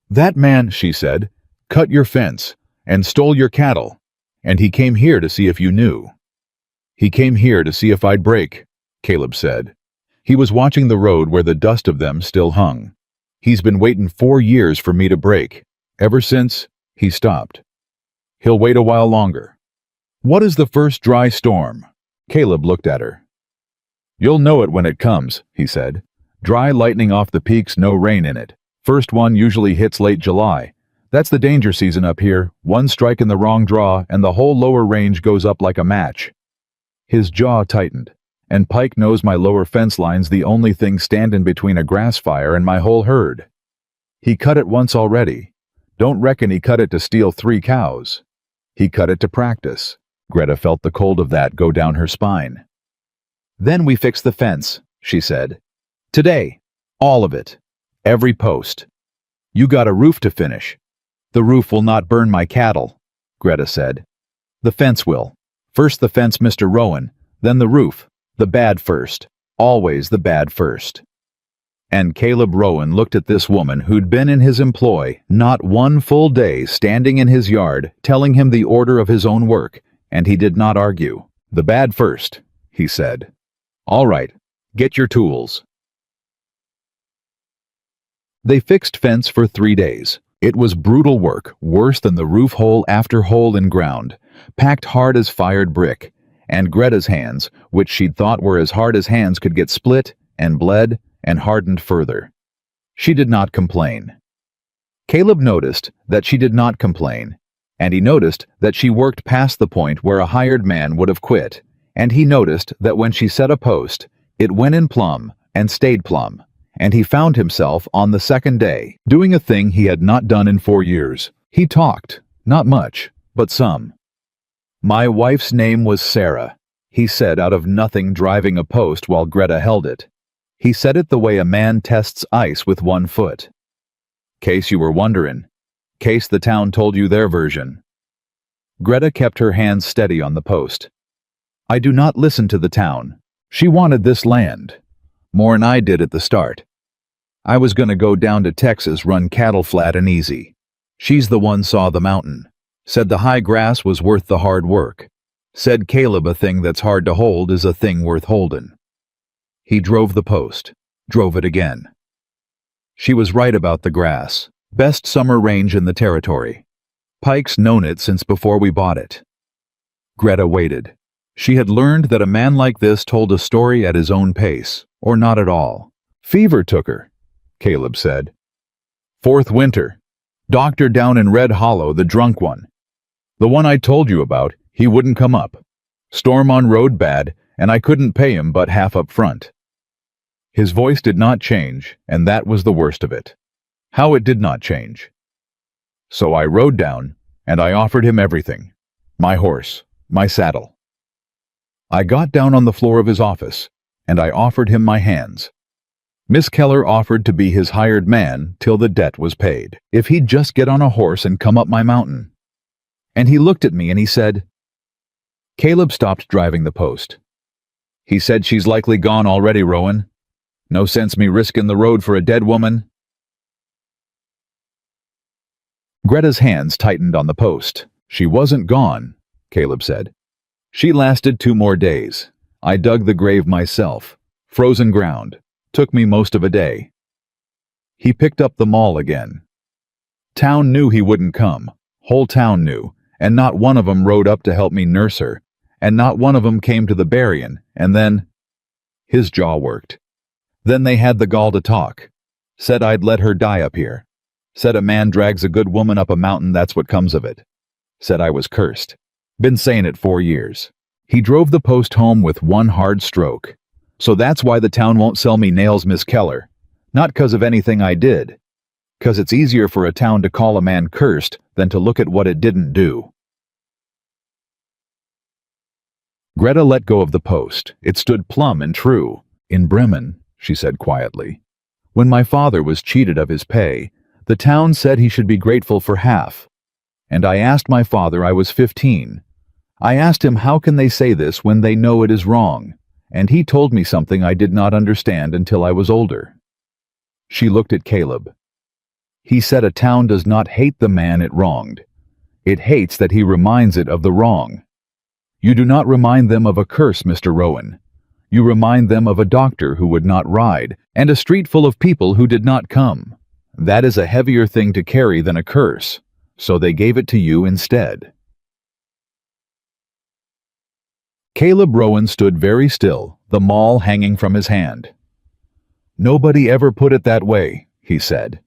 That man, she said, cut your fence and stole your cattle, and he came here to see if you knew. He came here to see if I'd break, Caleb said. He was watching the road where the dust of them still hung. He's been waiting 4 years for me to break. Ever since, he stopped. He'll wait a while longer. What is the first dry storm? Caleb looked at her. You'll know it when it comes, he said. Dry lightning off the peaks, no rain in it. First one usually hits late July. That's the danger season up here. One strike in the wrong draw, and the whole lower range goes up like a match. His jaw tightened, And Pike knows my lower fence line's the only thing standing between a grass fire and my whole herd. He cut it once already. Don't reckon he cut it to steal 3 cows. He cut it to practice. Greta felt the cold of that go down her spine. Then we fixed the fence, she said. Today. All of it. Every post. You got a roof to finish. The roof will not burn my cattle, Greta said. The fence will. First the fence, Mr. Rowan, then the roof. The bad first. Always the bad first. And Caleb Rowan looked at this woman who'd been in his employ not one full day, standing in his yard, telling him the order of his own work, and he did not argue. The bad first, he said. All right, get your tools. They fixed fence for 3 days. It was brutal work, worse than the roof hole after hole in ground, packed hard as fired brick, and Greta's hands, which she'd thought were as hard as hands could get, split and bled and hardened further. She did not complain. Caleb noticed that she did not complain, and he noticed that she worked past the point where a hired man would have quit, and he noticed that when she set a post, it went in plumb and stayed plumb, and he found himself on the second day doing a thing he had not done in 4 years. He talked, not much, but some. My wife's name was Sarah, he said out of nothing, driving a post while Greta held it. He said it the way a man tests ice with 1 foot. Case you were wondering. Case the town told you their version. Greta kept her hands steady on the post. I do not listen to the town. She wanted this land. More'n I did at the start. I was gonna go down to Texas, run cattle flat and easy. She's the one saw the mountain. Said the high grass was worth the hard work. Said Caleb, a thing that's hard to hold is a thing worth holdin'. He drove the post, drove it again. She was right about the grass. Best summer range in the territory. Pike's known it since before we bought it. Greta waited. She had learned that a man like this told a story at his own pace, or not at all. Fever took her, Caleb said. 4th winter. Doctor down in Red Hollow, the drunk one. The one I told you about, he wouldn't come up. Storm on road bad, and I couldn't pay him but half up front. His voice did not change, and that was the worst of it. How it did not change. So I rode down, and I offered him everything. My horse, my saddle. I got down on the floor of his office, and I offered him my hands. Miss Keller offered to be his hired man till the debt was paid, if he'd just get on a horse and come up my mountain. And he looked at me and he said, Caleb stopped driving the post. He said, she's likely gone already, Rowan. No sense me risking the road for a dead woman. Greta's hands tightened on the post. She wasn't gone, Caleb said. She lasted 2 more days. I dug the grave myself. Frozen ground. Took me most of a day. He picked up the maul again. Town knew he wouldn't come. Whole town knew, and not one of 'em rode up to help me nurse her, and not one of 'em came to the burying, and then... His jaw worked. Then they had the gall to talk. Said I'd let her die up here. Said a man drags a good woman up a mountain, that's what comes of it. Said I was cursed. Been saying it 4 years. He drove the post home with 1 hard stroke. So that's why the town won't sell me nails, Miss Keller. Not 'cause of anything I did. 'Cause it's easier for a town to call a man cursed than to look at what it didn't do. Greta let go of the post. It stood plumb and true. In Bremen, she said quietly, when my father was cheated of his pay, the town said he should be grateful for half. And I asked my father, I was 15. I asked him, how can they say this when they know it is wrong? And he told me something I did not understand until I was older. She looked at Caleb. He said a town does not hate the man it wronged. It hates that he reminds it of the wrong. You do not remind them of a curse, Mr. Rowan. You remind them of a doctor who would not ride, and a street full of people who did not come. That is a heavier thing to carry than a curse, so they gave it to you instead. Caleb Rowan stood very still, the maul hanging from his hand. Nobody ever put it that way, he said.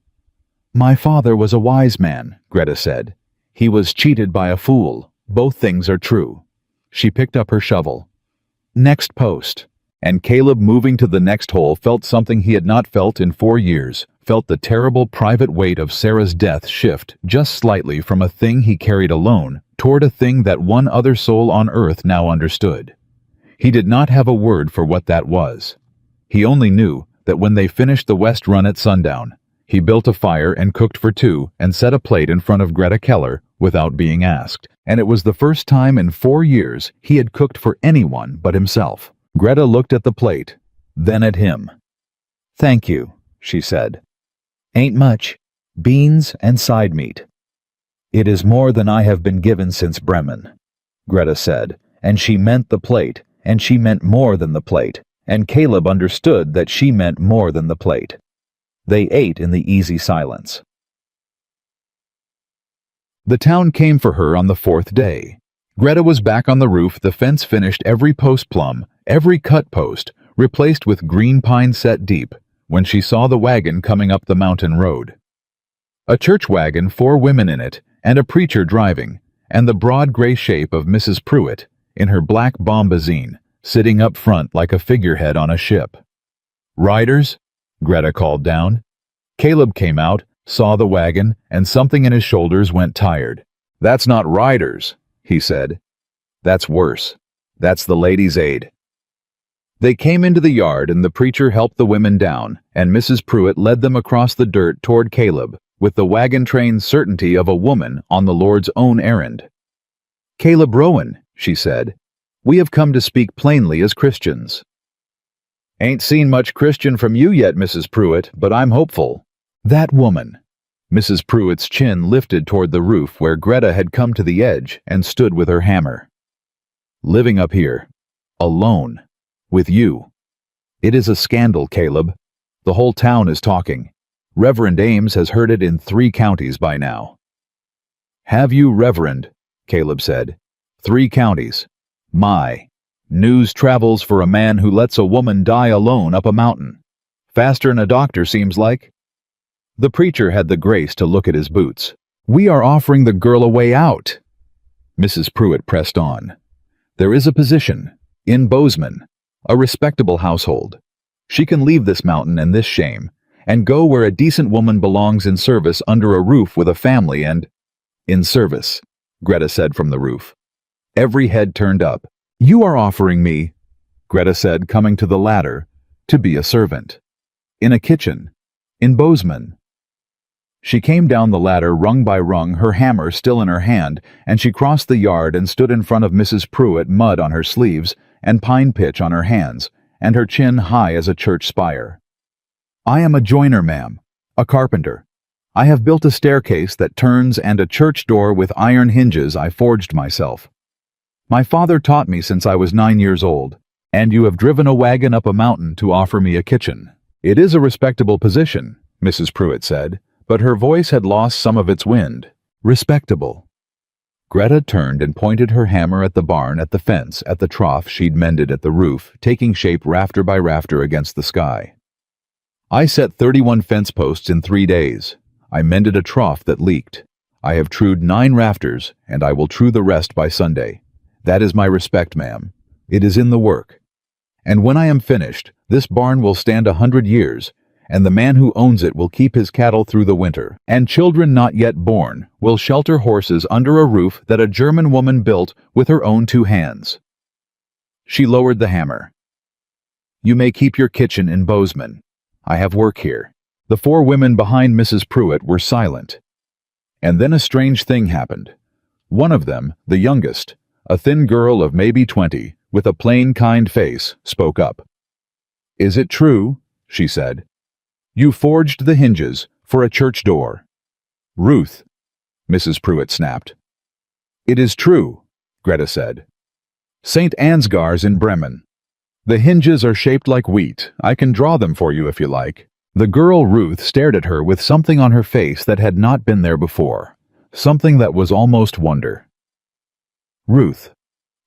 My father was a wise man, Greta said. He was cheated by a fool. Both things are true. She picked up her shovel. Next post. And Caleb, moving to the next hole, felt something he had not felt in 4 years, felt the terrible private weight of Sarah's death shift just slightly from a thing he carried alone toward a thing that one other soul on earth now understood. He did not have a word for what that was. He only knew that when they finished the West Run at sundown, he built a fire and cooked for two and set a plate in front of Greta Keller without being asked. And it was the first time in 4 years he had cooked for anyone but himself. Greta looked at the plate, then at him. "Thank you," she said. "Ain't much. Beans and side meat." "It is more than I have been given since Bremen," Greta said, and she meant the plate, and she meant more than the plate, and Caleb understood that she meant more than the plate. They ate in the easy silence. The town came for her on the 4th day. Greta was back on the roof, the fence finished, every post plumb, every cut post, replaced with green pine set deep, when she saw the wagon coming up the mountain road. A church wagon, 4 women in it, and a preacher driving, and the broad gray shape of Mrs. Pruitt, in her black bombazine, sitting up front like a figurehead on a ship. "Riders?" Greta called down. Caleb came out, saw the wagon, and something in his shoulders went tired. "That's not riders," he said. "That's worse. That's the Ladies' Aid." They came into the yard, and the preacher helped the women down, and Mrs. Pruitt led them across the dirt toward Caleb, with the wagon-trained certainty of a woman on the Lord's own errand. "Caleb Rowan," she said, "we have come to speak plainly as Christians." "Ain't seen much Christian from you yet, Mrs. Pruitt, but I'm hopeful." "That woman." Mrs. Pruitt's chin lifted toward the roof where Greta had come to the edge and stood with her hammer. "Living up here. Alone. With you. It is a scandal, Caleb. The whole town is talking. Reverend Ames has heard it in 3 counties by now." "Have you, Reverend?" Caleb said. 3 counties. My. News travels for a man who lets a woman die alone up a mountain. Faster'n a doctor, seems like." The preacher had the grace to look at his boots. "We are offering the girl a way out." Mrs. Pruitt pressed on. "There is a position. In Bozeman. A respectable household. She can leave this mountain and this shame, and go where a decent woman belongs, in service under a roof with a family and—" "In service," Greta said from the roof. Every head turned up. "You are offering me," Greta said, coming to the ladder, "to be a servant. In a kitchen. In Bozeman." She came down the ladder rung by rung, her hammer still in her hand, and she crossed the yard and stood in front of Mrs. Pruitt, mud on her sleeves and pine pitch on her hands, and her chin high as a church spire. "I am a joiner, ma'am, a carpenter. I have built a staircase that turns and a church door with iron hinges I forged myself. My father taught me since I was 9 years old, and you have driven a wagon up a mountain to offer me a kitchen." "It is a respectable position," Mrs. Pruitt said, but her voice had lost some of its wind. "Respectable." Greta turned and pointed her hammer at the barn, at the fence, at the trough she'd mended at the roof, taking shape rafter by rafter against the sky. "I set 31 fence posts in 3 days. I mended a trough that leaked. I have trued 9 rafters, and I will true the rest by Sunday. That is my respect, ma'am. It is in the work. And when I am finished, this barn will stand 100 years, and the man who owns it will keep his cattle through the winter, and children not yet born will shelter horses under a roof that a German woman built with her own 2 hands. She lowered the hammer. "You may keep your kitchen in Bozeman. I have work here." The 4 women behind Mrs. Pruitt were silent. And then a strange thing happened. One of them, the youngest, a thin girl of maybe 20, with a plain, kind face, spoke up. "Is it true?" she said. "You forged the hinges for a church door." "Ruth," Mrs. Pruitt snapped. "It is true," Greta said. "St. Ansgar's in Bremen. The hinges are shaped like wheat. I can draw them for you if you like." The girl Ruth stared at her with something on her face that had not been there before, something that was almost wonder. "Ruth,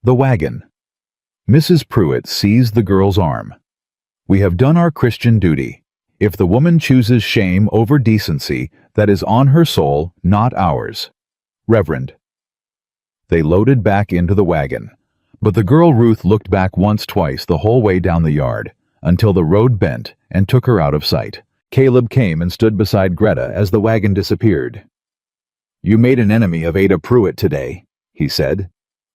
the wagon." Mrs. Pruitt seized the girl's arm. "We have done our Christian duty. If the woman chooses shame over decency, that is on her soul, not ours. Reverend." They loaded back into the wagon. But the girl Ruth looked back once, twice, the whole way down the yard, until the road bent and took her out of sight. Caleb came and stood beside Greta as the wagon disappeared. "You made an enemy of Ada Pruitt today," he said.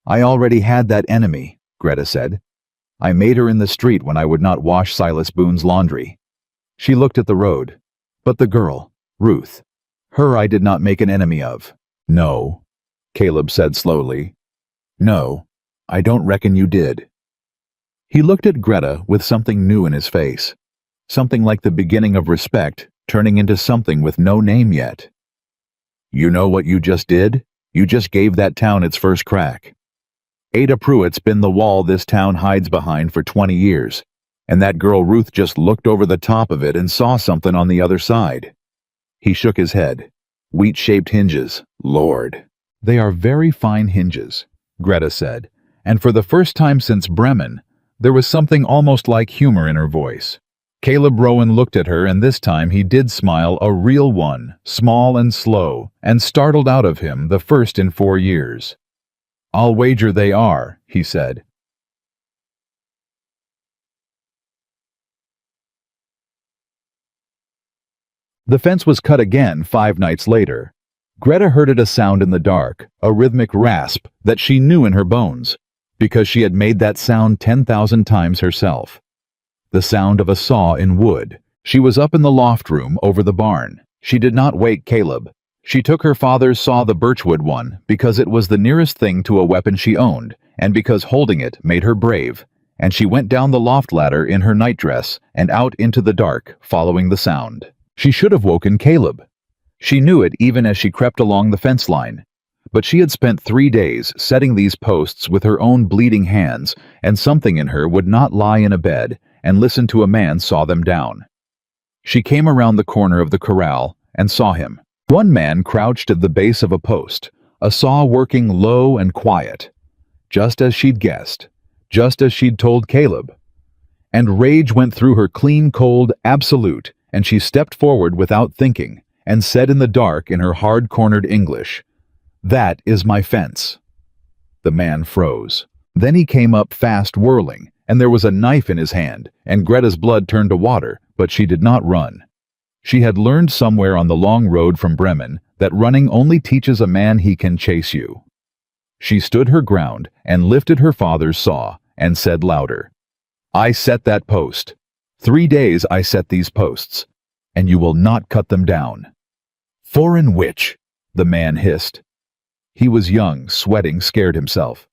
"I already had that enemy," Greta said. "I made her in the street when I would not wash Silas Boone's laundry." She looked at the road. But the girl, Ruth, her I did not make an enemy of. "No," Caleb said slowly. "No, I don't reckon you did." He looked at Greta with something new in his face. Something like the beginning of respect, turning into something with no name yet. "You know what you just did? You just gave that town its first crack. Ada Pruitt's been the wall this town hides behind for 20 years, and that girl Ruth just looked over the top of it and saw something on the other side." He shook his head. "Wheat-shaped hinges, Lord." "They are very fine hinges," Greta said, and for the first time since Bremen, there was something almost like humor in her voice. Caleb Rowan looked at her, and this time he did smile, a real one, small and slow, and startled out of him, the first in 4 years. "I'll wager they are," he said. The fence was cut again 5 nights later. Greta heard it, a sound in the dark, a rhythmic rasp that she knew in her bones, because she had made that sound 10,000 times herself. The sound of a saw in wood. She was up in the loft room over the barn. She did not wake Caleb. She took her father's saw, the birchwood one, because it was the nearest thing to a weapon she owned, and because holding it made her brave, and she went down the loft ladder in her nightdress and out into the dark, following the sound. She should have woken Caleb. She knew it even as she crept along the fence line. But she had spent 3 days setting these posts with her own bleeding hands, and something in her would not lie in a bed and listen to a man saw them down. She came around the corner of the corral and saw him. One man crouched at the base of a post, a saw working low and quiet, just as she'd guessed, just as she'd told Caleb. And rage went through her, clean, cold, absolute, and she stepped forward without thinking and said in the dark in her hard-cornered English, "That is my fence." The man froze. Then he came up fast, whirling, and there was a knife in his hand, and Greta's blood turned to water, but she did not run. She had learned somewhere on the long road from Bremen that running only teaches a man he can chase you. She stood her ground and lifted her father's saw and said louder, "I set that post. 3 days I set these posts, and you will not cut them down." "Foreign witch," the man hissed. He was young, sweating, scared himself.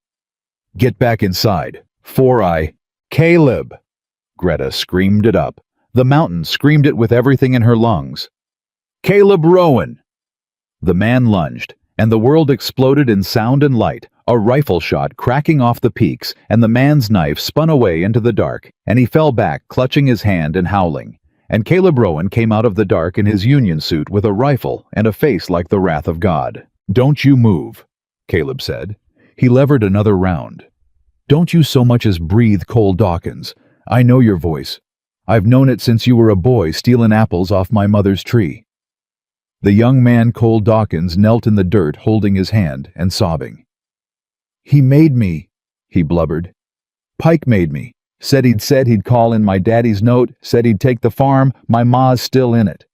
"Get back inside, for I—" "Caleb!" Greta screamed it up. The mountain screamed it with everything in her lungs. "Caleb Rowan!" The man lunged, and the world exploded in sound and light, a rifle shot cracking off the peaks, and the man's knife spun away into the dark, and he fell back, clutching his hand and howling. And Caleb Rowan came out of the dark in his union suit with a rifle and a face like the wrath of God. "Don't you move," Caleb said. He levered another round. "Don't you so much as breathe, Cole Dawkins. I know your voice. I've known it since you were a boy stealing apples off my mother's tree." The young man, Cole Dawkins, knelt in the dirt holding his hand and sobbing. "He made me," he blubbered. "Pike made me. Said he'd call in my daddy's note, said he'd take the farm, my ma's still in it.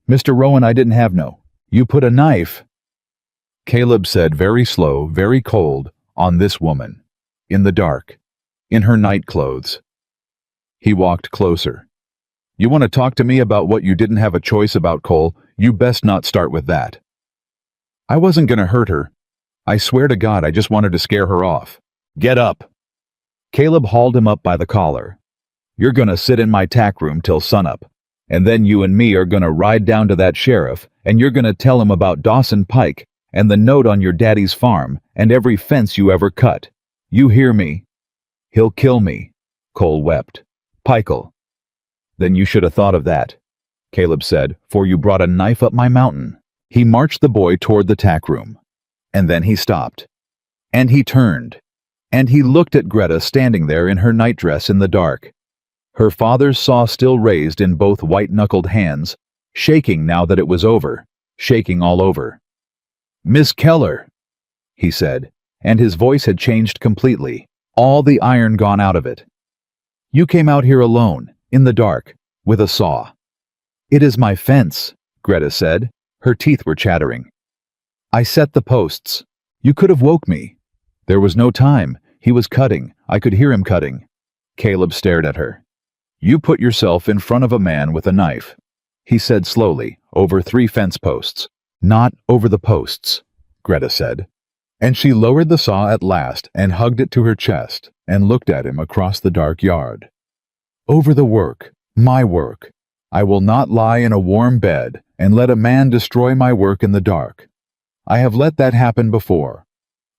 Mr. Rowan, I didn't have no. You put a knife," Caleb said, very slow, very cold, "on this woman. In the dark. In her night clothes." He walked closer. "You want to talk to me about what you didn't have a choice about, Cole? You best not start with that." "I wasn't going to hurt her. I swear to God, I just wanted to scare her off." "Get up." Caleb hauled him up by the collar. "You're going to sit in my tack room till sunup, and then you and me are going to ride down to that sheriff, and you're going to tell him about Dawson Pike and the note on your daddy's farm and every fence you ever cut. You hear me?" "He'll kill me," Cole wept. "Pike'll." "Then you should have thought of that," Caleb said, "for you brought a knife up my mountain." He marched the boy toward the tack room. And then he stopped. And he turned. And he looked at Greta standing there in her nightdress in the dark. Her father's saw still raised in both white-knuckled hands, shaking now that it was over, shaking all over. "Miss Keller," he said, and his voice had changed completely, all the iron gone out of it. You came out here alone, in the dark, with a saw. It is my fence, Greta said. Her teeth were chattering. I set the posts. You could have woke me. There was no time. He was cutting. I could hear him cutting. Caleb stared at her. You put yourself in front of a man with a knife, he said slowly, over 3 fence posts. Not over the posts, Greta said. And she lowered the saw at last and hugged it to her chest and looked at him across the dark yard. Over the work, my work. I will not lie in a warm bed and let a man destroy my work in the dark. I have let that happen before.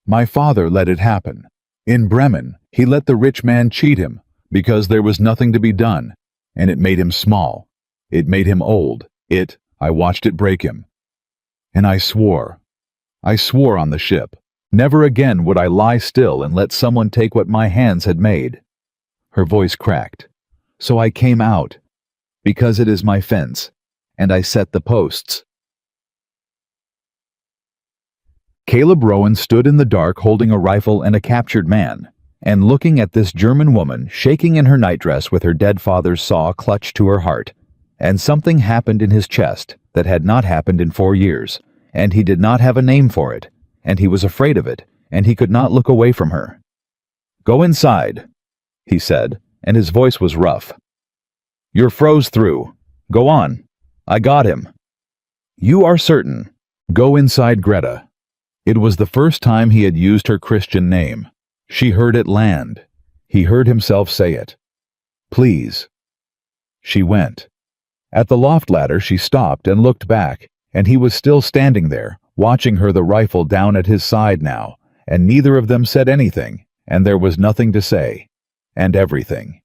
My father let it happen. In Bremen, he let the rich man cheat him because there was nothing to be done, and it made him small. It made him old. I watched it break him. And I swore on the ship. Never again would I lie still and let someone take what my hands had made. Her voice cracked. So I came out, because it is my fence, and I set the posts. Caleb Rowan stood in the dark holding a rifle and a captured man, and looking at this German woman shaking in her nightdress with her dead father's saw clutched to her heart, and something happened in his chest that had not happened in 4 years, and he did not have a name for it, and he was afraid of it, and he could not look away from her. Go inside, he said, and his voice was rough. You're froze through. Go on. I got him. You are certain. Go inside, Greta. It was the first time he had used her Christian name. She heard it land. He heard himself say it. Please. She went. At the loft ladder she stopped and looked back, and he was still standing there, watching her, the rifle down at his side now, and neither of them said anything, and there was nothing to say, and everything.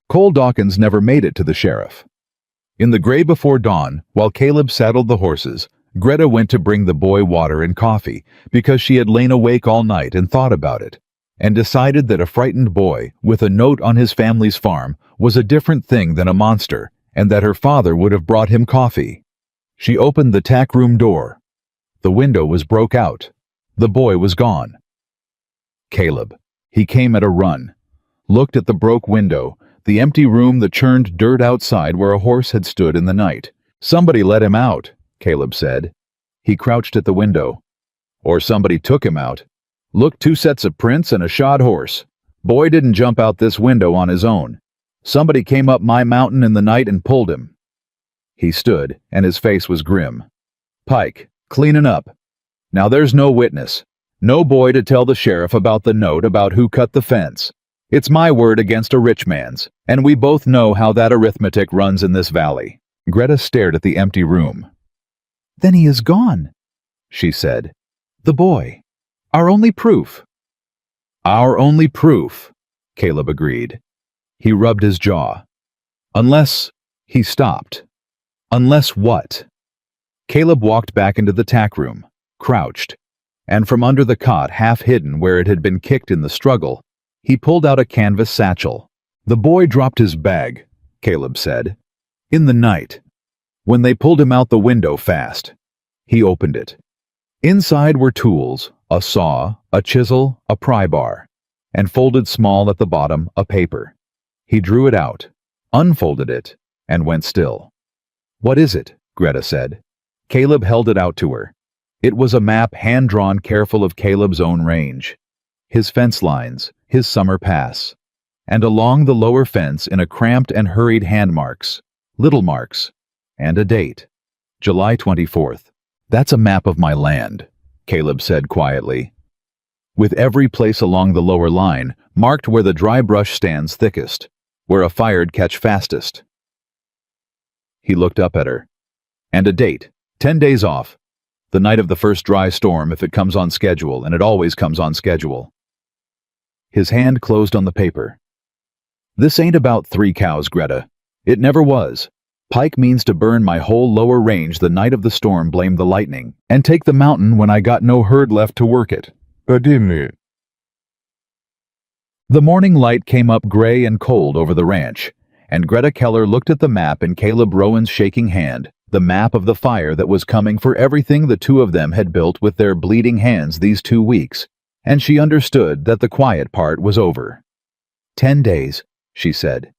Cole Dawkins never made it to the sheriff. In the gray before dawn, while Caleb saddled the horses, Greta went to bring the boy water and coffee because she had lain awake all night and thought about it, and decided that a frightened boy with a note on his family's farm was a different thing than a monster, and that her father would have brought him coffee. She opened the tack room door. The window was broke out. The boy was gone. Caleb. He came at a run, looked at the broke window, the empty room, the churned dirt outside where a horse had stood in the night. Somebody let him out, Caleb said. He crouched at the window. Or somebody took him out. Look, 2 sets of prints and a shod horse. Boy didn't jump out this window on his own. Somebody came up my mountain in the night and pulled him. He stood, and his face was grim. Pike, cleanin' up. Now there's no witness. No boy to tell the sheriff about the note about who cut the fence. It's my word against a rich man's, and we both know how that arithmetic runs in this valley. Greta stared at the empty room. Then he is gone, she said. The boy. Our only proof. Our only proof, Caleb agreed. He rubbed his jaw. Unless... He stopped. Unless what? Caleb walked back into the tack room, crouched, and from under the cot, half hidden where it had been kicked in the struggle, he pulled out a canvas satchel. The boy dropped his bag, Caleb said. In the night. When they pulled him out the window fast. He opened it. Inside were tools, a saw, a chisel, a pry bar, and folded small at the bottom, a paper. He drew it out, unfolded it, and went still. What is it? Greta said. Caleb held it out to her. It was a map hand-drawn careful of Caleb's own range. His fence lines, his summer pass. And along the lower fence in a cramped and hurried hand marks, little marks, and a date. July 24th. That's a map of my land, Caleb said quietly. With every place along the lower line marked where the dry brush stands thickest, where a fire'd catch fastest. He looked up at her. And a date, 10 days off. The night of the first dry storm if it comes on schedule, and it always comes on schedule. His hand closed on the paper. This ain't about 3 cows, Greta. It never was. Pike means to burn my whole lower range the night of the storm, blame the lightning, and take the mountain when I got no herd left to work it. The morning light came up gray and cold over the ranch, and Greta Keller looked at the map in Caleb Rowan's shaking hand, the map of the fire that was coming for everything the two of them had built with their bleeding hands these 2 weeks, and she understood that the quiet part was over. 10 days, she said.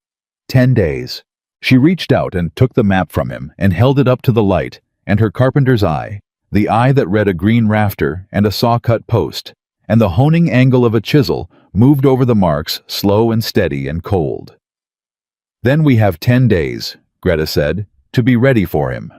10 days. She reached out and took the map from him and held it up to the light, and her carpenter's eye, the eye that read a green rafter and a saw-cut post, and the honing angle of a chisel, moved over the marks, slow and steady and cold. Then we have 10 days, Greta said, to be ready for him.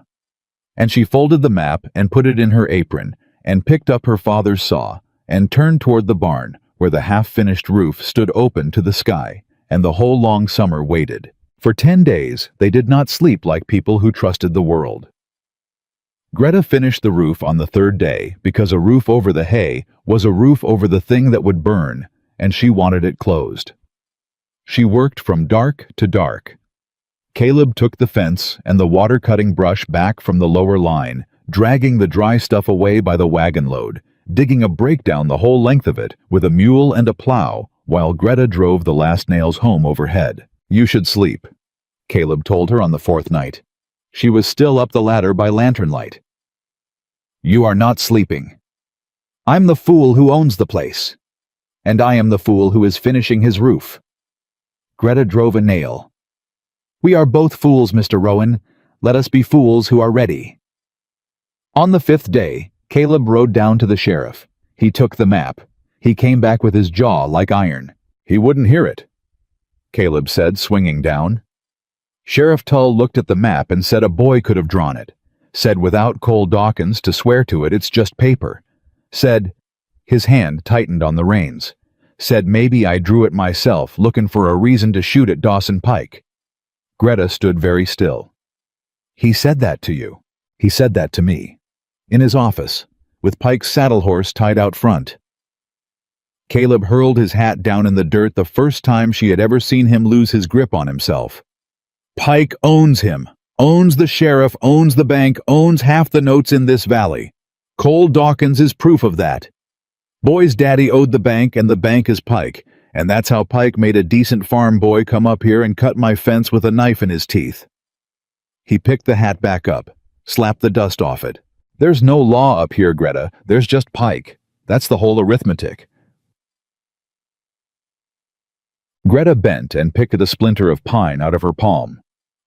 And she folded the map and put it in her apron, and picked up her father's saw, and turned toward the barn, where the half-finished roof stood open to the sky, and the whole long summer waited. For 10 days they did not sleep like people who trusted the world. Greta finished the roof on the third day because a roof over the hay was a roof over the thing that would burn, and she wanted it closed. She worked from dark to dark. Caleb took the fence and the water-cutting brush back from the lower line, dragging the dry stuff away by the wagon load, digging a break down the whole length of it with a mule and a plow, while Greta drove the last nails home overhead. "You should sleep," Caleb told her on the fourth night. She was still up the ladder by lantern light. "You are not sleeping. I'm the fool who owns the place. And I am the fool who is finishing his roof." Greta drove a nail. "We are both fools, Mr. Rowan. Let us be fools who are ready." On the fifth day, Caleb rode down to the sheriff. He took the map. He came back with his jaw like iron. "He wouldn't hear it," Caleb said, swinging down. Sheriff Tull looked at the map and said a boy could have drawn it. Said without Cole Dawkins to swear to it, it's just paper. Said, his hand tightened on the reins. Said maybe I drew it myself, looking for a reason to shoot at Dawson Pike. Greta stood very still. "He said that to you." "He said that to me. In his office, with Pike's saddle horse tied out front." Caleb hurled his hat down in the dirt the first time she had ever seen him lose his grip on himself. "Pike owns him, owns the sheriff, owns the bank, owns half the notes in this valley. Cole Dawkins is proof of that. Boy's daddy owed the bank, and the bank is Pike, and that's how Pike made a decent farm boy come up here and cut my fence with a knife in his teeth." He picked the hat back up, slapped the dust off it. "There's no law up here, Greta. There's just Pike. That's the whole arithmetic." Greta bent and picked a splinter of pine out of her palm.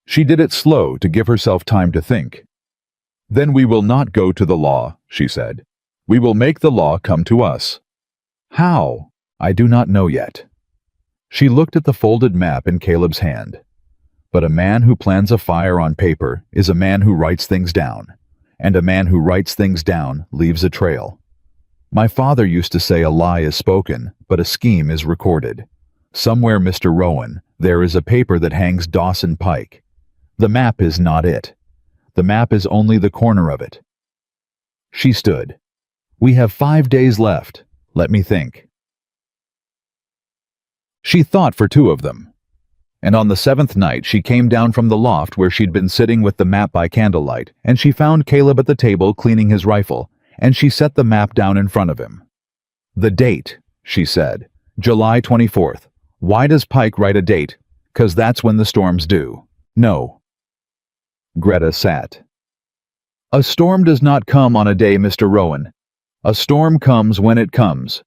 She did it slow to give herself time to think. "Then we will not go to the law," she said. "We will make the law come to us." "How?" "I do not know yet." She looked at the folded map in Caleb's hand. But a man who plans a fire on paper is a man who writes things down, and a man who writes things down leaves a trail. My father used to say a lie is spoken, but a scheme is recorded. Somewhere, Mr. Rowan, there is a paper that hangs Dawson Pike. The map is not it. The map is only the corner of it. She stood. "We have 5 days left. Let me think." She thought for 2 of them. And on the 7th night she came down from the loft where she'd been sitting with the map by candlelight, and she found Caleb at the table cleaning his rifle, and she set the map down in front of him. "The date," she said. "July 24th. Why does Pike write a date? 'Cause that's when the storm's due." "No." Greta sat. "A storm does not come on a day, Mr. Rowan. A storm comes when it comes.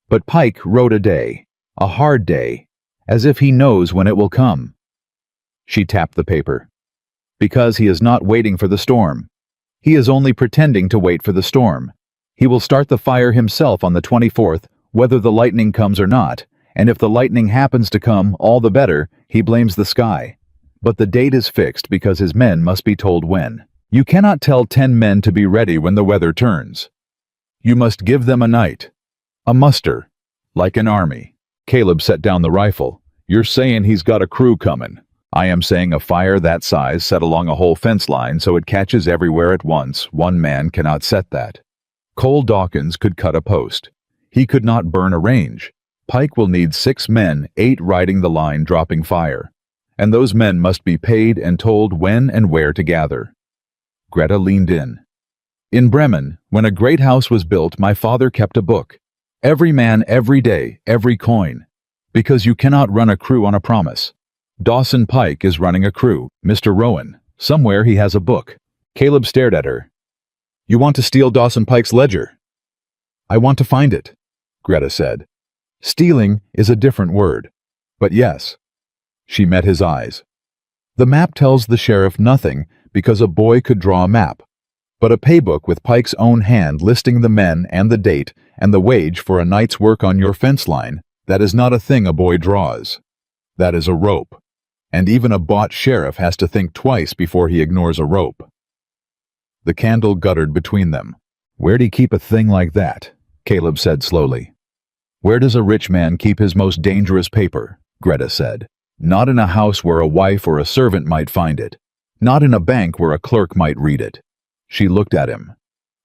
But Pike wrote a day, a hard day, as if he knows when it will come." She tapped the paper. "Because he is not waiting for the storm. He is only pretending to wait for the storm. He will start the fire himself on the 24th, whether the lightning comes or not, and if the lightning happens to come, all the better, he blames the sky. But the date is fixed because his men must be told when. You cannot tell 10 men to be ready when the weather turns. You must give them a night, a muster, like an army." Caleb set down the rifle. "You're saying he's got a crew coming. I am saying a fire that size set along a whole fence line so it catches everywhere at once. One man cannot set that. Cole Dawkins could cut a post. He could not burn a range. Pike will need 6 men, 8 riding the line dropping fire. And those men must be paid and told when and where to gather." Greta leaned in. "In Bremen, when a great house was built, my father kept a book. Every man, every day, every coin. Because you cannot run a crew on a promise. Dawson Pike is running a crew, Mr. Rowan. Somewhere he has a book." Caleb stared at her. "You want to steal Dawson Pike's ledger?" "I want to find it." Greta said. Stealing is a different word. But yes. She met his eyes. The map tells the sheriff nothing because a boy could draw a map. But a paybook with Pike's own hand listing the men and the date and the wage for a night's work on your fence line, that is not a thing a boy draws. That is a rope. And even a bought sheriff has to think twice before he ignores a rope. The candle guttered between them. Where'd he keep a thing like that? Caleb said slowly. Where does a rich man keep his most dangerous paper? Greta said. Not in a house where a wife or a servant might find it. Not in a bank where a clerk might read it. She looked at him.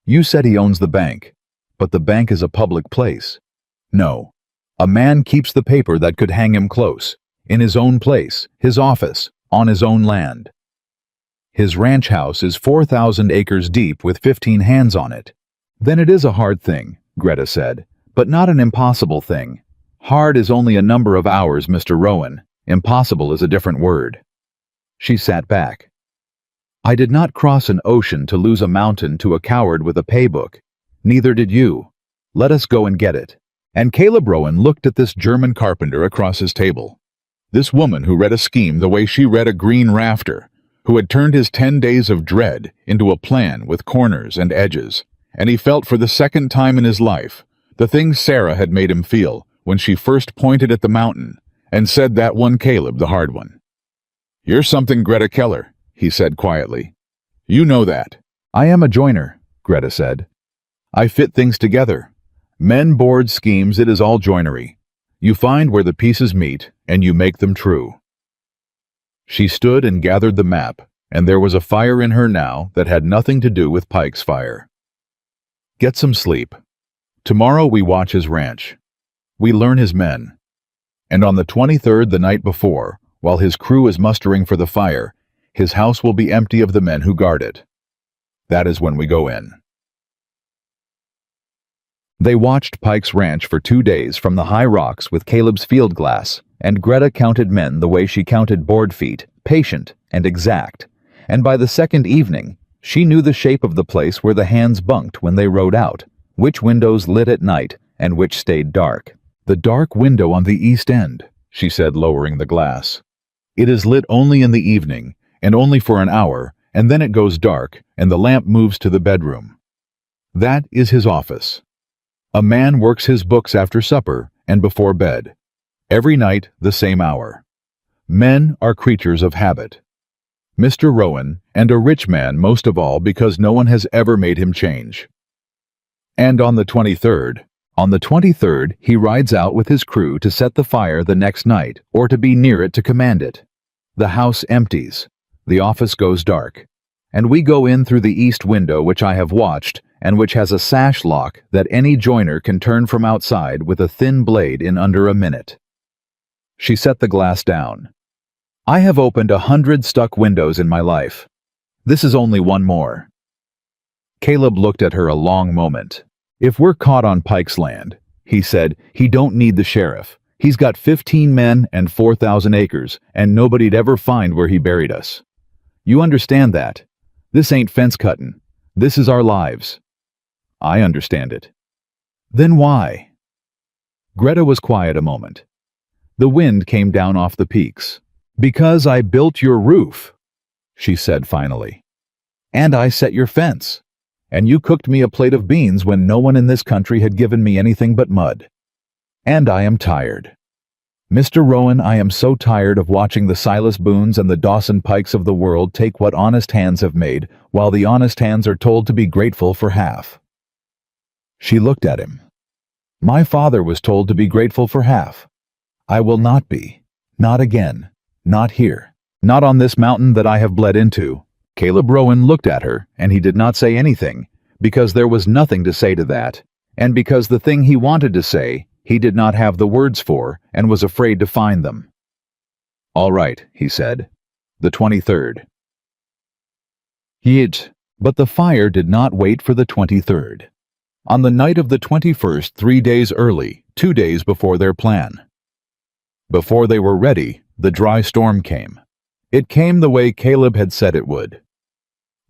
You said he owns the bank, but the bank is a public place. No. A man keeps the paper that could hang him close, in his own place, his office, on his own land. His ranch house is 4,000 acres deep with 15 hands on it. Then it is a hard thing, Greta said, but not an impossible thing. Hard is only a number of hours, Mr. Rowan. Impossible is a different word. She sat back. I did not cross an ocean to lose a mountain to a coward with a paybook. Neither did you. Let us go and get it. And Caleb Rowan looked at this German carpenter across his table. This woman who read a scheme the way she read a green rafter, who had turned his 10 days of dread into a plan with corners and edges, and he felt for the second time in his life the thing Sarah had made him feel when she first pointed at the mountain and said that one Caleb the hard one. You're something, Greta Keller, he said quietly. You know that. I am a joiner, Greta said. I fit things together. Men board schemes, it is all joinery. You find where the pieces meet, and you make them true. She stood and gathered the map, and there was a fire in her now that had nothing to do with Pike's fire. Get some sleep. Tomorrow we watch his ranch. We learn his men. And on the 23rd, the night before, while his crew is mustering for the fire, his house will be empty of the men who guard it. That is when we go in. They watched Pike's ranch for 2 days from the high rocks with Caleb's field glass, and Greta counted men the way she counted board feet, patient and exact, and by the second evening, she knew the shape of the place where the hands bunked when they rode out, which windows lit at night and which stayed dark. The dark window on the east end, she said, lowering the glass. It is lit only in the evening, and only for an hour, and then it goes dark, and the lamp moves to the bedroom. That is his office. A man works his books after supper and before bed. Every night, the same hour. Men are creatures of habit. Mr. Rowan, and a rich man most of all because no one has ever made him change. And on the 23rd, he rides out with his crew to set the fire the next night or to be near it to command it. The house empties. The office goes dark. And we go in through the east window which I have watched and which has a sash lock that any joiner can turn from outside with a thin blade in under a minute. She set the glass down. I have opened 100 stuck windows in my life. This is only one more. Caleb looked at her a long moment. If we're caught on Pike's land, he said, he don't need the sheriff. He's got 15 men and 4,000 acres, and nobody'd ever find where he buried us. You understand that? This ain't fence cuttin'. This is our lives. I understand it. Then why? Greta was quiet a moment. The wind came down off the peaks. Because I built your roof, she said finally. And I set your fence. And you cooked me a plate of beans when no one in this country had given me anything but mud. And I am tired. Mr. Rowan, I am so tired of watching the Silas Boones and the Dawson Pikes of the world take what honest hands have made, while the honest hands are told to be grateful for half. She looked at him. My father was told to be grateful for half. I will not be. Not again. Not here. Not on this mountain that I have bled into. Caleb Rowan looked at her, and he did not say anything, because there was nothing to say to that, and because the thing he wanted to say, he did not have the words for, and was afraid to find them. All right, he said. The 23rd. But the fire did not wait for the 23rd. On the night of the 21st, 3 days early, 2 days before their plan. Before they were ready, the dry storm came. It came the way Caleb had said it would.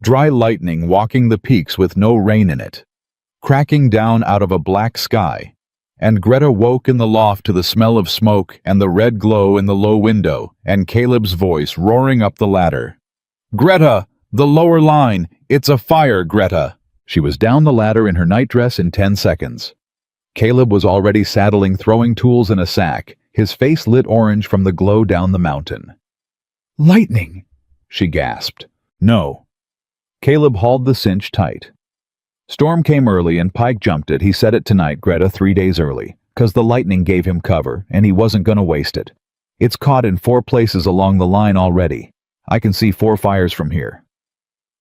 Dry lightning walking the peaks with no rain in it, cracking down out of a black sky, and Greta woke in the loft to the smell of smoke and the red glow in the low window, and Caleb's voice roaring up the ladder. "Greta! The lower line! It's a fire, Greta!" She was down the ladder in her nightdress in 10 seconds. Caleb was already saddling throwing tools in a sack, his face lit orange from the glow down the mountain. "Lightning!" she gasped. "No." Caleb hauled the cinch tight. Storm came early and Pike jumped it. He said it tonight, Greta, 3 days early, 'cause the lightning gave him cover, and he wasn't gonna waste it. It's caught in 4 places along the line already. I can see 4 fires from here.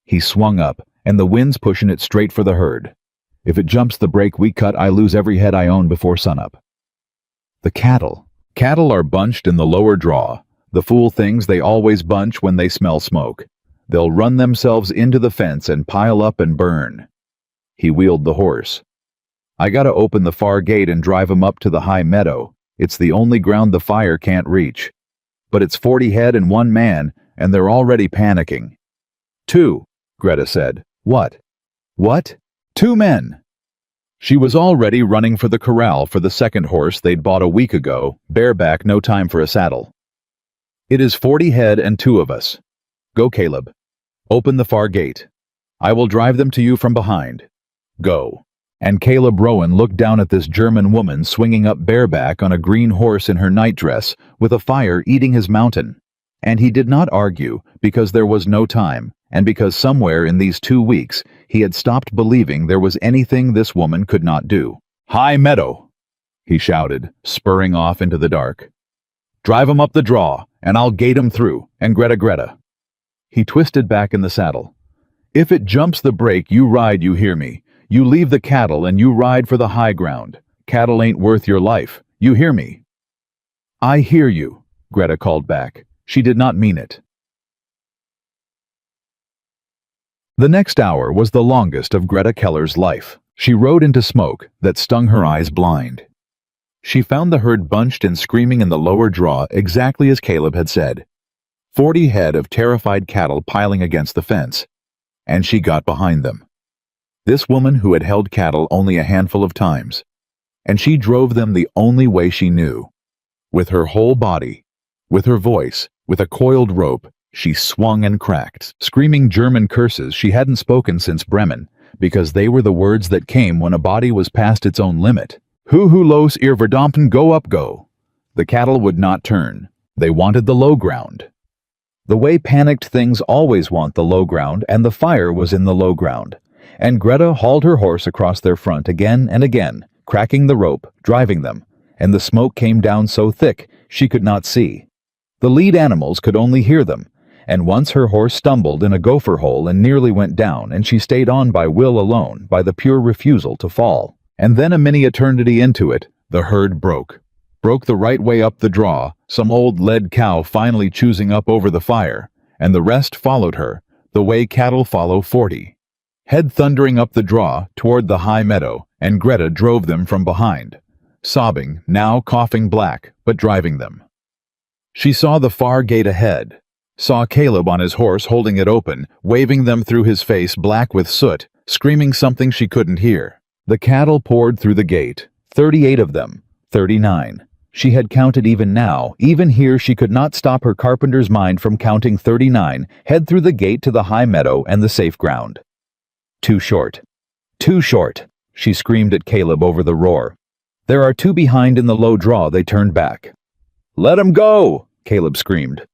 He swung up, and the wind's pushing it straight for the herd. If it jumps the break we cut, I lose every head I own before sunup. The cattle. Cattle are bunched in the lower draw. The fool things, they always bunch when they smell smoke. They'll run themselves into the fence and pile up and burn. He wheeled the horse. I gotta open the far gate and drive 'em up to the high meadow. It's the only ground the fire can't reach. But it's 40 head and 1 man, and they're already panicking. 2, Greta said. What? What? 2 men. She was already running for the corral for the second horse they'd bought a week ago, bareback, no time for a saddle. It is 40 head and 2 of us. Go, Caleb. Open the far gate. I will drive them to you from behind. Go. And Caleb Rowan looked down at this German woman swinging up bareback on a green horse in her nightdress, with a fire eating his mountain. And he did not argue, because there was no time, and because somewhere in these 2 weeks he had stopped believing there was anything this woman could not do. "High meadow!" he shouted, spurring off into the dark. "Drive 'em up the draw, and I'll gate 'em through, and Greta. He twisted back in the saddle. "If it jumps the break, you ride, you hear me. You leave the cattle and you ride for the high ground. Cattle ain't worth your life. You hear me?" "I hear you," Greta called back. She did not mean it. The next hour was the longest of Greta Keller's life. She rode into smoke that stung her eyes blind. She found the herd bunched and screaming in the lower draw exactly as Caleb had said. 40 head of terrified cattle piling against the fence. And she got behind them. This woman who had held cattle only a handful of times. And she drove them the only way she knew. With her whole body, with her voice, with a coiled rope, she swung and cracked, screaming German curses she hadn't spoken since Bremen, because they were the words that came when a body was past its own limit. Hu los ihr verdammten go up go. The cattle would not turn. They wanted the low ground. The way panicked things always want the low ground, and the fire was in the low ground. And Greta hauled her horse across their front again and again, cracking the rope, driving them, and the smoke came down so thick she could not see. The lead animals could only hear them, and once her horse stumbled in a gopher hole and nearly went down, and she stayed on by will alone, by the pure refusal to fall. And then a mini-eternity into it, the herd broke the right way up the draw, some old led cow finally choosing up over the fire, and the rest followed her, the way cattle follow 40. Head thundering up the draw toward the high meadow, and Greta drove them from behind, sobbing, now coughing black, but driving them. She saw the far gate ahead, saw Caleb on his horse holding it open, waving them through his face black with soot, screaming something she couldn't hear. The cattle poured through the gate, 38 of them, 39. She had counted even now. Even here she could not stop her carpenter's mind from counting 39, head through the gate to the high meadow and the safe ground. Too short. Too short, she screamed at Caleb over the roar. There are 2 behind in the low draw. They turned back. "Let 'em go," Caleb screamed.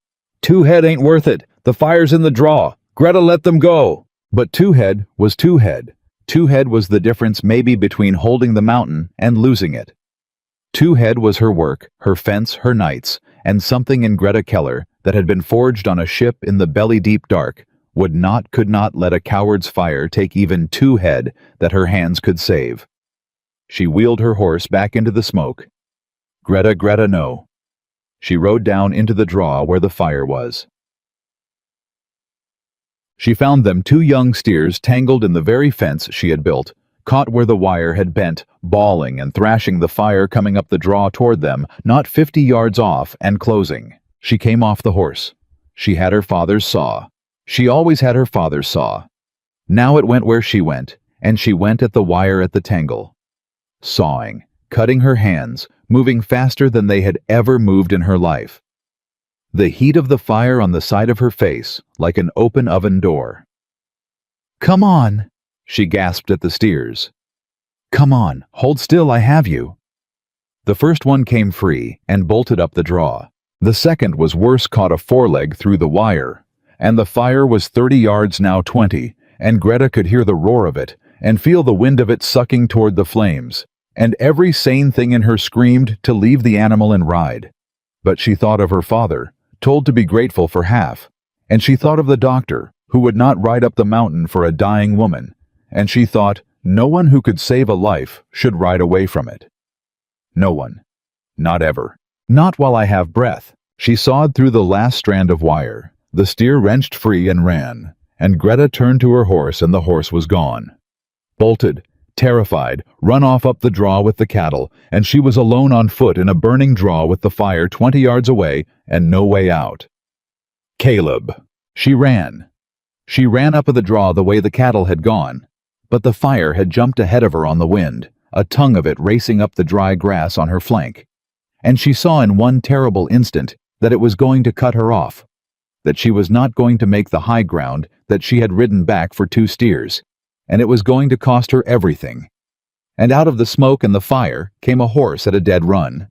2 head ain't worth it. The fire's in the draw. Greta, let them go. But 2 head was 2 head. 2 head was the difference maybe between holding the mountain and losing it. 2 head was her work, her fence, her nights, and something in Greta Keller that had been forged on a ship in the belly-deep dark could not let a coward's fire take even 2 head that her hands could save. She wheeled her horse back into the smoke. Greta, no. She rode down into the draw where the fire was. She found them 2 young steers tangled in the very fence she had built, caught where the wire had bent, bawling and thrashing, the fire coming up the draw toward them, not 50 yards off, and closing. She came off the horse. She had her father's saw. She always had her father's saw. Now it went where she went, and she went at the wire at the tangle. Sawing, cutting her hands, moving faster than they had ever moved in her life. The heat of the fire on the side of her face, like an open oven door. "Come on," she gasped at the steers. "Come on, hold still, I have you." The first one came free and bolted up the draw. The second was worse, caught a foreleg through the wire, and the fire was 30 yards, now 20, and Greta could hear the roar of it and feel the wind of it sucking toward the flames, and every sane thing in her screamed to leave the animal and ride. But she thought of her father, told to be grateful for half, and she thought of the doctor, who would not ride up the mountain for a dying woman, and she thought no one who could save a life should ride away from it. No one. Not ever. Not while I have breath. She sawed through the last strand of wire. The steer wrenched free and ran, and Greta turned to her horse, and the horse was gone. Bolted, terrified, run off up the draw with the cattle, and she was alone on foot in a burning draw with the fire 20 yards away and no way out. Caleb. She ran. She ran up the draw the way the cattle had gone, but the fire had jumped ahead of her on the wind, a tongue of it racing up the dry grass on her flank. And she saw in one terrible instant that it was going to cut her off, that she was not going to make the high ground that she had ridden back for 2 steers, and it was going to cost her everything. And out of the smoke and the fire came a horse at a dead run.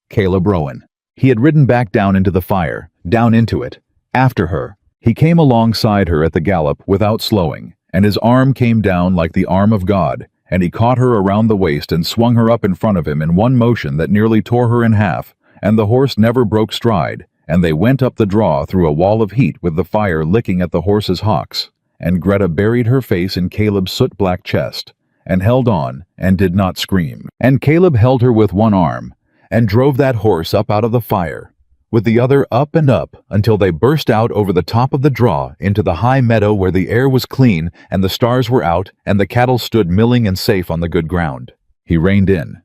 Caleb Rowan. He had ridden back down into the fire, down into it, after her. He came alongside her at the gallop without slowing, and his arm came down like the arm of God, and he caught her around the waist and swung her up in front of him in one motion that nearly tore her in half, and the horse never broke stride, and they went up the draw through a wall of heat with the fire licking at the horse's hocks, and Greta buried her face in Caleb's soot-black chest, and held on, and did not scream. And Caleb held her with one arm, and drove that horse up out of the fire, with the other up and up until they burst out over the top of the draw into the high meadow where the air was clean and the stars were out and the cattle stood milling and safe on the good ground. He reined in.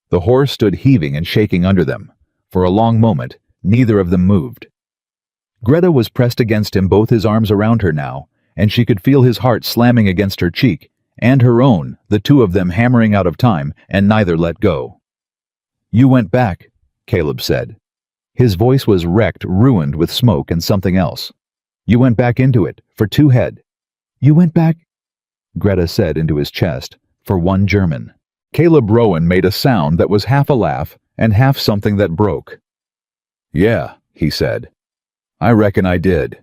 The horse stood heaving and shaking under them. For a long moment, neither of them moved. Greta was pressed against him, both his arms around her now, and she could feel his heart slamming against her cheek, and her own, the two of them hammering out of time, and neither let go. "You went back," Caleb said. His voice was wrecked, ruined with smoke and something else. "You went back into it, for 2 head." "You went back," Greta said into his chest, "for 1 German." Caleb Rowan made a sound that was half a laugh and half something that broke. "Yeah," he said. "I reckon I did."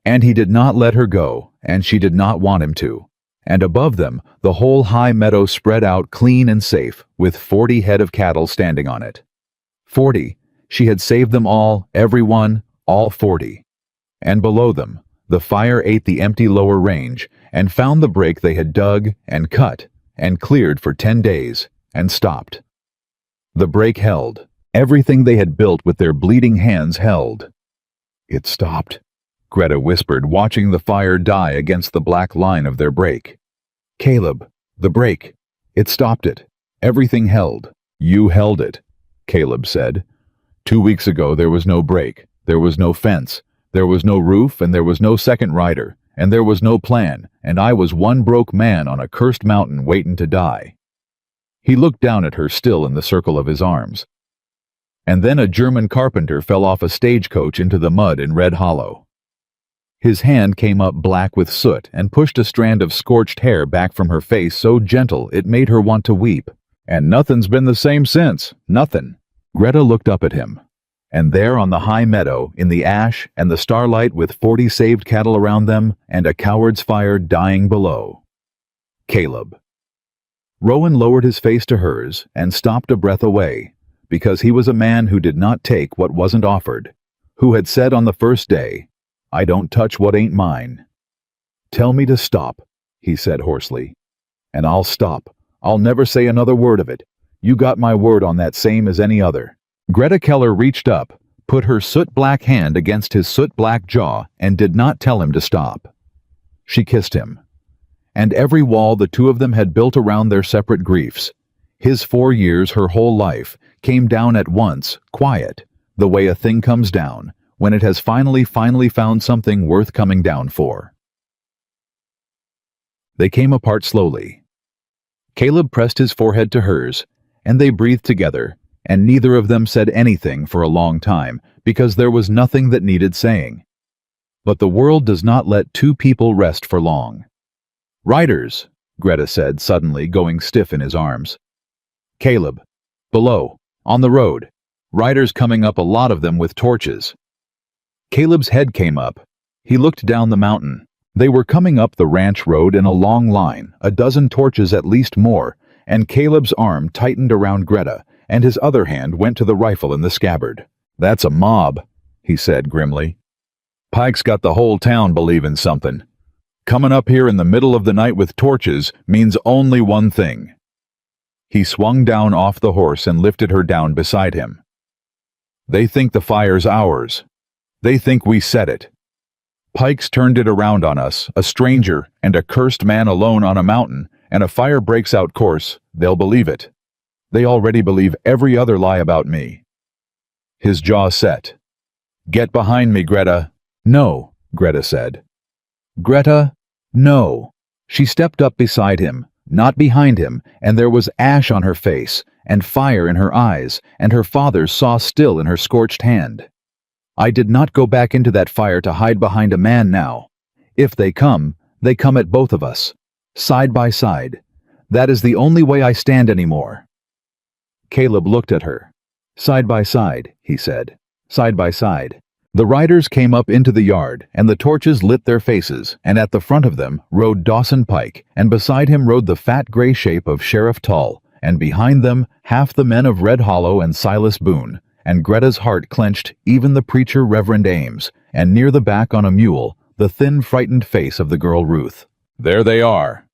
And he did not let her go, and she did not want him to. And above them, the whole high meadow spread out clean and safe, with 40 head of cattle standing on it. 40. She had saved them all, every one, all 40. And below them, the fire ate the empty lower range, and found the break they had dug and cut and cleared for 10 days, and stopped. The break held. Everything they had built with their bleeding hands held. "It stopped," Greta whispered, watching the fire die against the black line of their break. "Caleb, the break. It stopped it. Everything held." "You held it," Caleb said. 2 weeks ago there was no break, there was no fence, there was no roof, and there was no second rider, and there was no plan, and I was one broke man on a cursed mountain waitin' to die." He looked down at her, still in the circle of his arms. "And then a German carpenter fell off a stagecoach into the mud in Red Hollow." His hand came up black with soot and pushed a strand of scorched hair back from her face so gentle it made her want to weep. "And nothing's been the same since, nothing." Greta looked up at him, and there on the high meadow, in the ash and the starlight, with 40 saved cattle around them and a coward's fire dying below, Caleb. Rowan lowered his face to hers and stopped a breath away, because he was a man who did not take what wasn't offered, who had said on the first day, "I don't touch what ain't mine." "Tell me to stop," he said hoarsely, "and I'll stop. I'll never say another word of it. You got my word on that, same as any other." Greta Keller reached up, put her soot-black hand against his soot-black jaw, and did not tell him to stop. She kissed him. And every wall the two of them had built around their separate griefs, his 4 years, her whole life, came down at once, quiet, the way a thing comes down, when it has finally found something worth coming down for. They came apart slowly. Caleb pressed his forehead to hers, and they breathed together, and neither of them said anything for a long time, because there was nothing that needed saying. But the world does not let two people rest for long. "Riders," Greta said, suddenly going stiff in his arms. "Caleb. Below. On the road. Riders coming up, a lot of them with torches." Caleb's head came up. He looked down the mountain. They were coming up the ranch road in a long line, a dozen torches at least more, and Caleb's arm tightened around Greta, and his other hand went to the rifle in the scabbard. "That's a mob," he said grimly. "Pike's got the whole town believing something. Coming up here in the middle of the night with torches means only one thing." He swung down off the horse and lifted her down beside him. "They think the fire's ours. They think we set it. Pike's turned it around on us, a stranger and a cursed man alone on a mountain, and a fire breaks out course, they'll believe it. They already believe every other lie about me." His jaw set. "Get behind me, Greta." "No," Greta said. "Greta, no." She stepped up beside him, not behind him, and there was ash on her face, and fire in her eyes, and her father's saw still in her scorched hand. "I did not go back into that fire to hide behind a man now. If they come at both of us, side by side. That is the only way I stand anymore." Caleb looked at her. "Side by side," he said. "Side by side." The riders came up into the yard, and the torches lit their faces, and at the front of them rode Dawson Pike, and beside him rode the fat gray shape of Sheriff Tull, and behind them half the men of Red Hollow and Silas Boone, and Greta's heart clenched even the preacher Reverend Ames, and near the back on a mule, the thin frightened face of the girl Ruth. "There they are."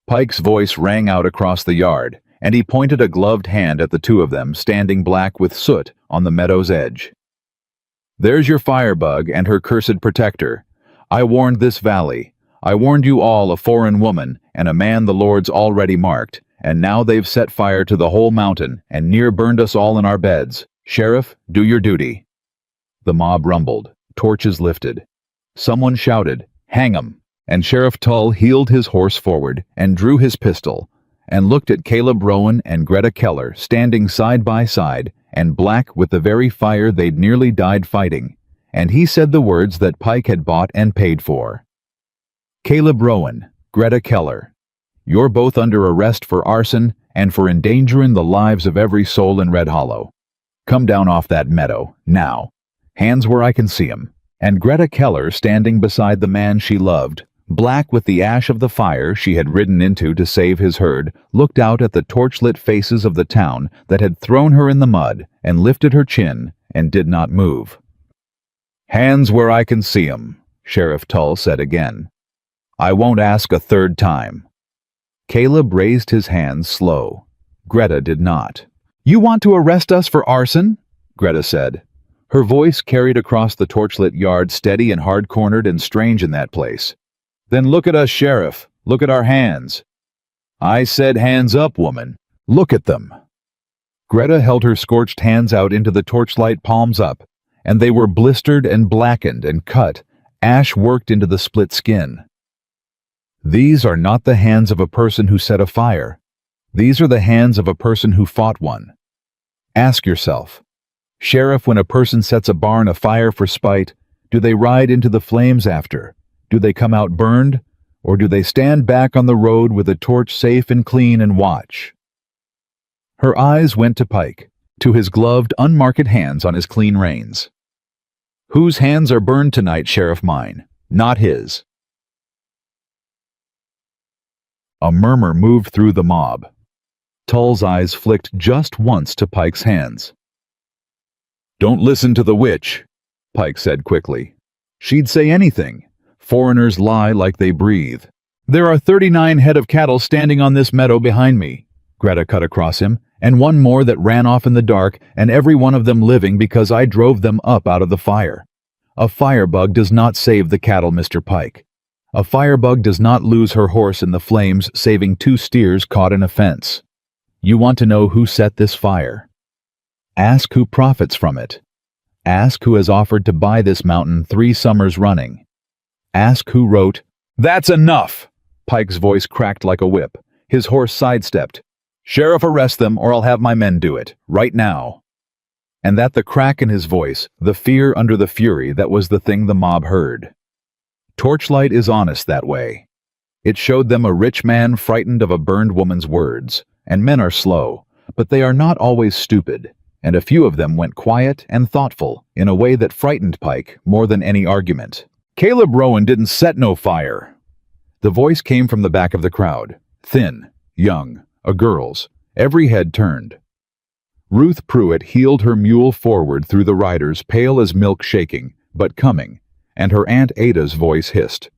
Pike's voice rang out across the yard, and he pointed a gloved hand at the two of them standing black with soot on the meadow's edge. "There's your firebug and her cursed protector. I warned this valley. I warned you all, a foreign woman, and a man the Lord's already marked, and now they've set fire to the whole mountain, and near burned us all in our beds. Sheriff, do your duty." The mob rumbled, torches lifted. Someone shouted, "Hang 'em!" And Sheriff Tull heeled his horse forward and drew his pistol, and looked at Caleb Rowan and Greta Keller standing side by side, and black with the very fire they'd nearly died fighting, and he said the words that Pike had bought and paid for. "Caleb Rowan, Greta Keller, you're both under arrest for arson and for endangering the lives of every soul in Red Hollow. Come down off that meadow, now. Hands where I can see 'em." And Greta Keller, standing beside the man she loved, black with the ash of the fire she had ridden into to save his herd, looked out at the torchlit faces of the town that had thrown her in the mud, and lifted her chin and did not move. "Hands where I can see 'em," Sheriff Tull said again. "I won't ask a third time." Caleb raised his hands slow. Greta did not. "You want to arrest us for arson?" Greta said. Her voice carried across the torchlit yard, steady and hard-cornered and strange in that place. "Then look at us, Sheriff. Look at our hands." "I said hands up, woman. Look at them." Greta held her scorched hands out into the torchlight, palms up, and they were blistered and blackened and cut, ash worked into the split skin. "These are not the hands of a person who set a fire. These are the hands of a person who fought one. Ask yourself, Sheriff, when a person sets a barn afire for spite, do they ride into the flames after? Do they come out burned, or do they stand back on the road with a torch safe and clean and watch?" Her eyes went to Pike, to his gloved, unmarked hands on his clean reins. "Whose hands are burned tonight, Sheriff? Mine, not his." A murmur moved through the mob. Tull's eyes flicked just once to Pike's hands. "Don't listen to the witch," Pike said quickly. "She'd say anything. Foreigners lie like they breathe." "There are 39 head of cattle standing on this meadow behind me," Greta cut across him, "and one more that ran off in the dark, and every one of them living because I drove them up out of the fire. A firebug does not save the cattle, Mr. Pike. A firebug does not lose her horse in the flames, saving 2 steers caught in a fence. You want to know who set this fire? Ask who profits from it. Ask who has offered to buy this mountain 3 summers running. Ask who wrote—" "That's enough!" Pike's voice cracked like a whip. His horse sidestepped. "Sheriff, arrest them or I'll have my men do it, right now." And that the crack in his voice, the fear under the fury, that was the thing the mob heard. Torchlight is honest that way. It showed them a rich man frightened of a burned woman's words, and men are slow, but they are not always stupid, and a few of them went quiet and thoughtful in a way that frightened Pike more than any argument. "Caleb Rowan didn't set no fire." The voice came from the back of the crowd, thin, young, a girl's, every head turned. Ruth Pruitt heeled her mule forward through the riders, pale as milk, shaking, but coming, and her Aunt Ada's voice hissed,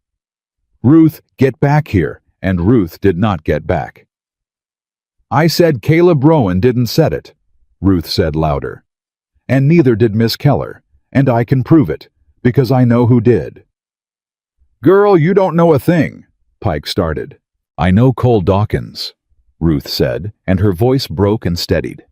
"Ruth, get back here," and Ruth did not get back. "I said Caleb Rowan didn't set it," Ruth said louder. "And neither did Miss Keller, and I can prove it, because I know who did." "Girl, you don't know a thing," Pike started. "I know Cole Dawkins," Ruth said, and her voice broke and steadied.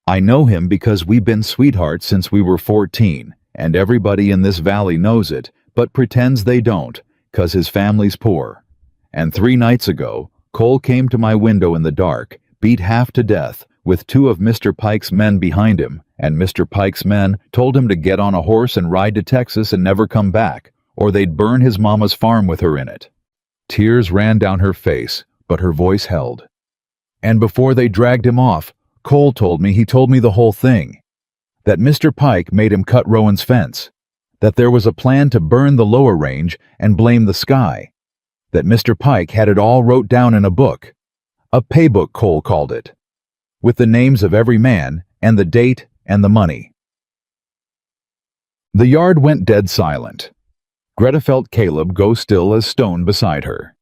"I know him because we've been sweethearts since we were 14, and everybody in this valley knows it, but pretends they don't, 'cause his family's poor. And 3 nights ago, Cole came to my window in the dark, beat half to death, with 2 of Mr. Pike's men behind him, and Mr. Pike's men told him to get on a horse and ride to Texas and never come back, or they'd burn his mama's farm with her in it." Tears ran down her face, but her voice held. "And before they dragged him off, Cole told me the whole thing. That Mr. Pike made him cut Rowan's fence. That there was a plan to burn the lower range and blame the sky. That Mr. Pike had it all wrote down in a book. A paybook, Cole called it. With the names of every man, and the date, and the money." The yard went dead silent. Greta felt Caleb go still as stone beside her.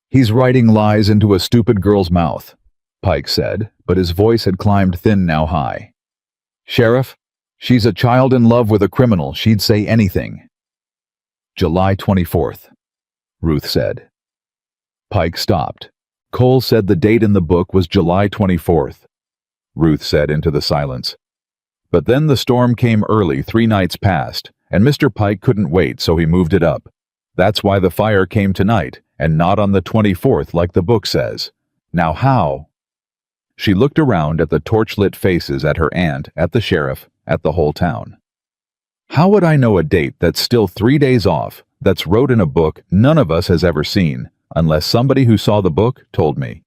"He's writing lies into a stupid girl's mouth," Pike said, but his voice had climbed thin now high. "Sheriff, she's a child in love with a criminal. She'd say anything." "July 24th, Ruth said. Pike stopped. "Cole said the date in the book was July 24th, Ruth said into the silence. "But then the storm came early 3 nights past, and Mr. Pike couldn't wait, so he moved it up. That's why the fire came tonight, and not on the 24th like the book says. Now how?" She looked around at the torchlit faces, at her aunt, at the sheriff, at the whole town. "How would I know a date that's still 3 days off, that's wrote in a book none of us has ever seen, unless somebody who saw the book told me?"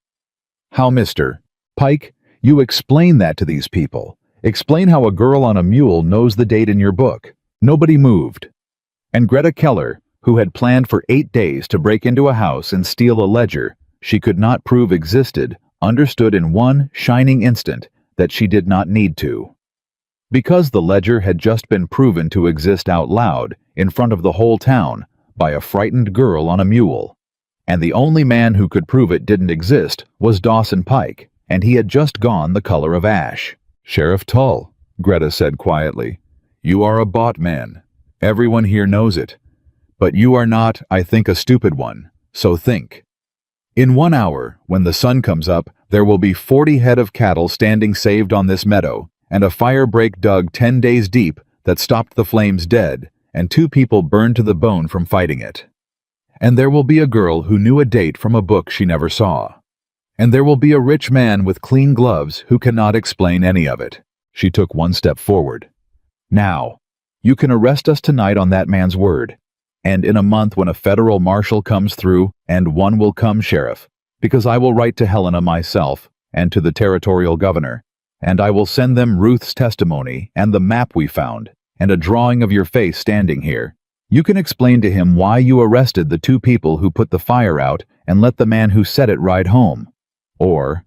"How, Mr. Pike, you explain that to these people. Explain how a girl on a mule knows the date in your book." Nobody moved. And Greta Keller, who had planned for 8 days to break into a house and steal a ledger she could not prove existed, understood in one shining instant that she did not need to. Because the ledger had just been proven to exist out loud in front of the whole town by a frightened girl on a mule. And the only man who could prove it didn't exist was Dawson Pike, and he had just gone the color of ash. "Sheriff Tull," Greta said quietly, "you are a bought man. Everyone here knows it. But you are not, I think, a stupid one, so think. In 1 hour, when the sun comes up, there will be 40 head of cattle standing saved on this meadow, and a fire break dug 10 days deep that stopped the flames dead, and 2 people burned to the bone from fighting it. And there will be a girl who knew a date from a book she never saw. And there will be a rich man with clean gloves who cannot explain any of it." She took 1 step forward. "Now, you can arrest us tonight on that man's word. And in a month when a federal marshal comes through, and one will come, Sheriff, because I will write to Helena myself, and to the territorial governor, and I will send them Ruth's testimony and the map we found, and a drawing of your face standing here. You can explain to him why you arrested the 2 people who put the fire out and let the man who set it ride home. Or,"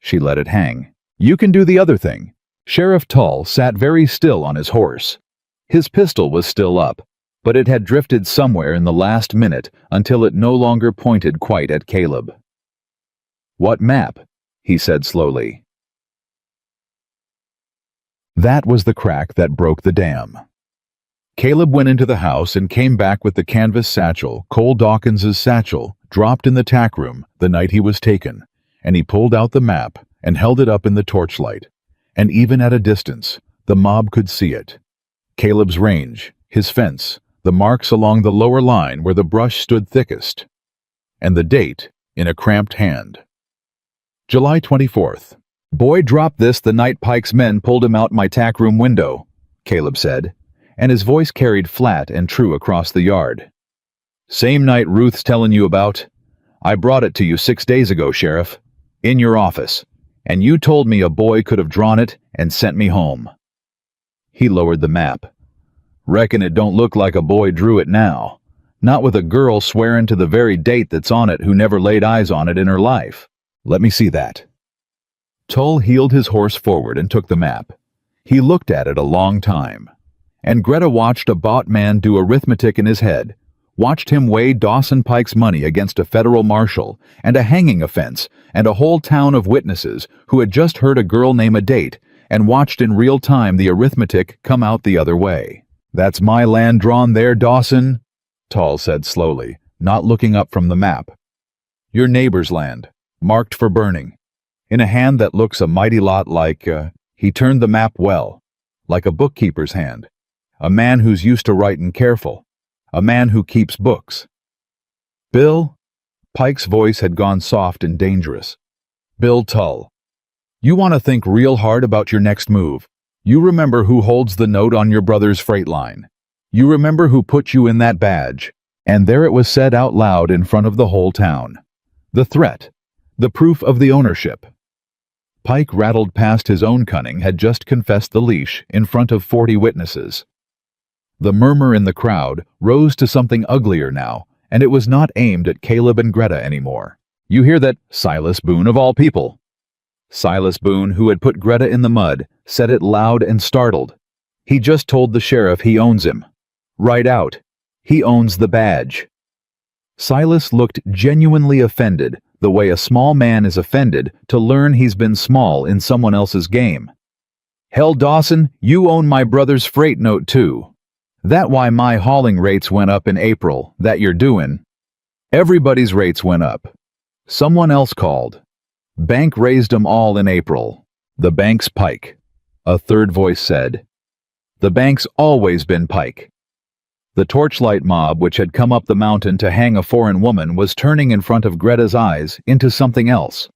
she let it hang, "you can do the other thing." Sheriff Tull sat very still on his horse. His pistol was still up, but it had drifted somewhere in the last minute until it no longer pointed quite at Caleb. "What map?" he said slowly. That was the crack that broke the dam. Caleb went into the house and came back with the canvas satchel, Cole Dawkins's satchel, dropped in the tack room the night he was taken, and he pulled out the map and held it up in the torchlight, and even at a distance, the mob could see it. Caleb's range, his fence, the marks along the lower line where the brush stood thickest, and the date in a cramped hand. July 24th. Boy dropped this the night Pike's men pulled him out my tack room window, Caleb said, and his voice carried flat and true across the yard. Same night Ruth's telling you about. I brought it to you 6 days ago, Sheriff, in your office, and you told me a boy could have drawn it and sent me home. He lowered the map. Reckon it don't look like a boy drew it now. Not with a girl swearing to the very date that's on it who never laid eyes on it in her life. Let me see that. Tull heeled his horse forward and took the map. He looked at it a long time. And Greta watched a bought man do arithmetic in his head, watched him weigh Dawson Pike's money against a federal marshal and a hanging offense and a whole town of witnesses who had just heard a girl name a date, and watched in real time the arithmetic come out the other way. That's my land drawn there, Dawson, Tull said slowly, not looking up from the map. Your neighbor's land, marked for burning. In a hand that looks a mighty lot like, he turned the map well, like a bookkeeper's hand. A man who's used to writing careful. A man who keeps books. Bill? Pike's voice had gone soft and dangerous. Bill Tull. You want to think real hard about your next move. You remember who holds the note on your brother's freight line. You remember who put you in that badge. And there it was said out loud in front of the whole town. The threat. The proof of the ownership. Pike, rattled past his own cunning, had just confessed the leash in front of 40 witnesses. The murmur in the crowd rose to something uglier now, and it was not aimed at Caleb and Greta anymore. You hear that, Silas Boone of all people? Silas Boone, who had put Greta in the mud, said it loud and startled. He just told the sheriff he owns him. Right out. He owns the badge. Silas looked genuinely offended, the way a small man is offended to learn he's been small in someone else's game. Hell, Dawson, you own my brother's freight note too. That why my hauling rates went up in April, that you're doing. Everybody's rates went up. Someone else called. Bank raised 'em all in April. The bank's Pike, a third voice said. The bank's always been Pike. The torchlight mob which had come up the mountain to hang a foreign woman was turning in front of Greta's eyes into something else.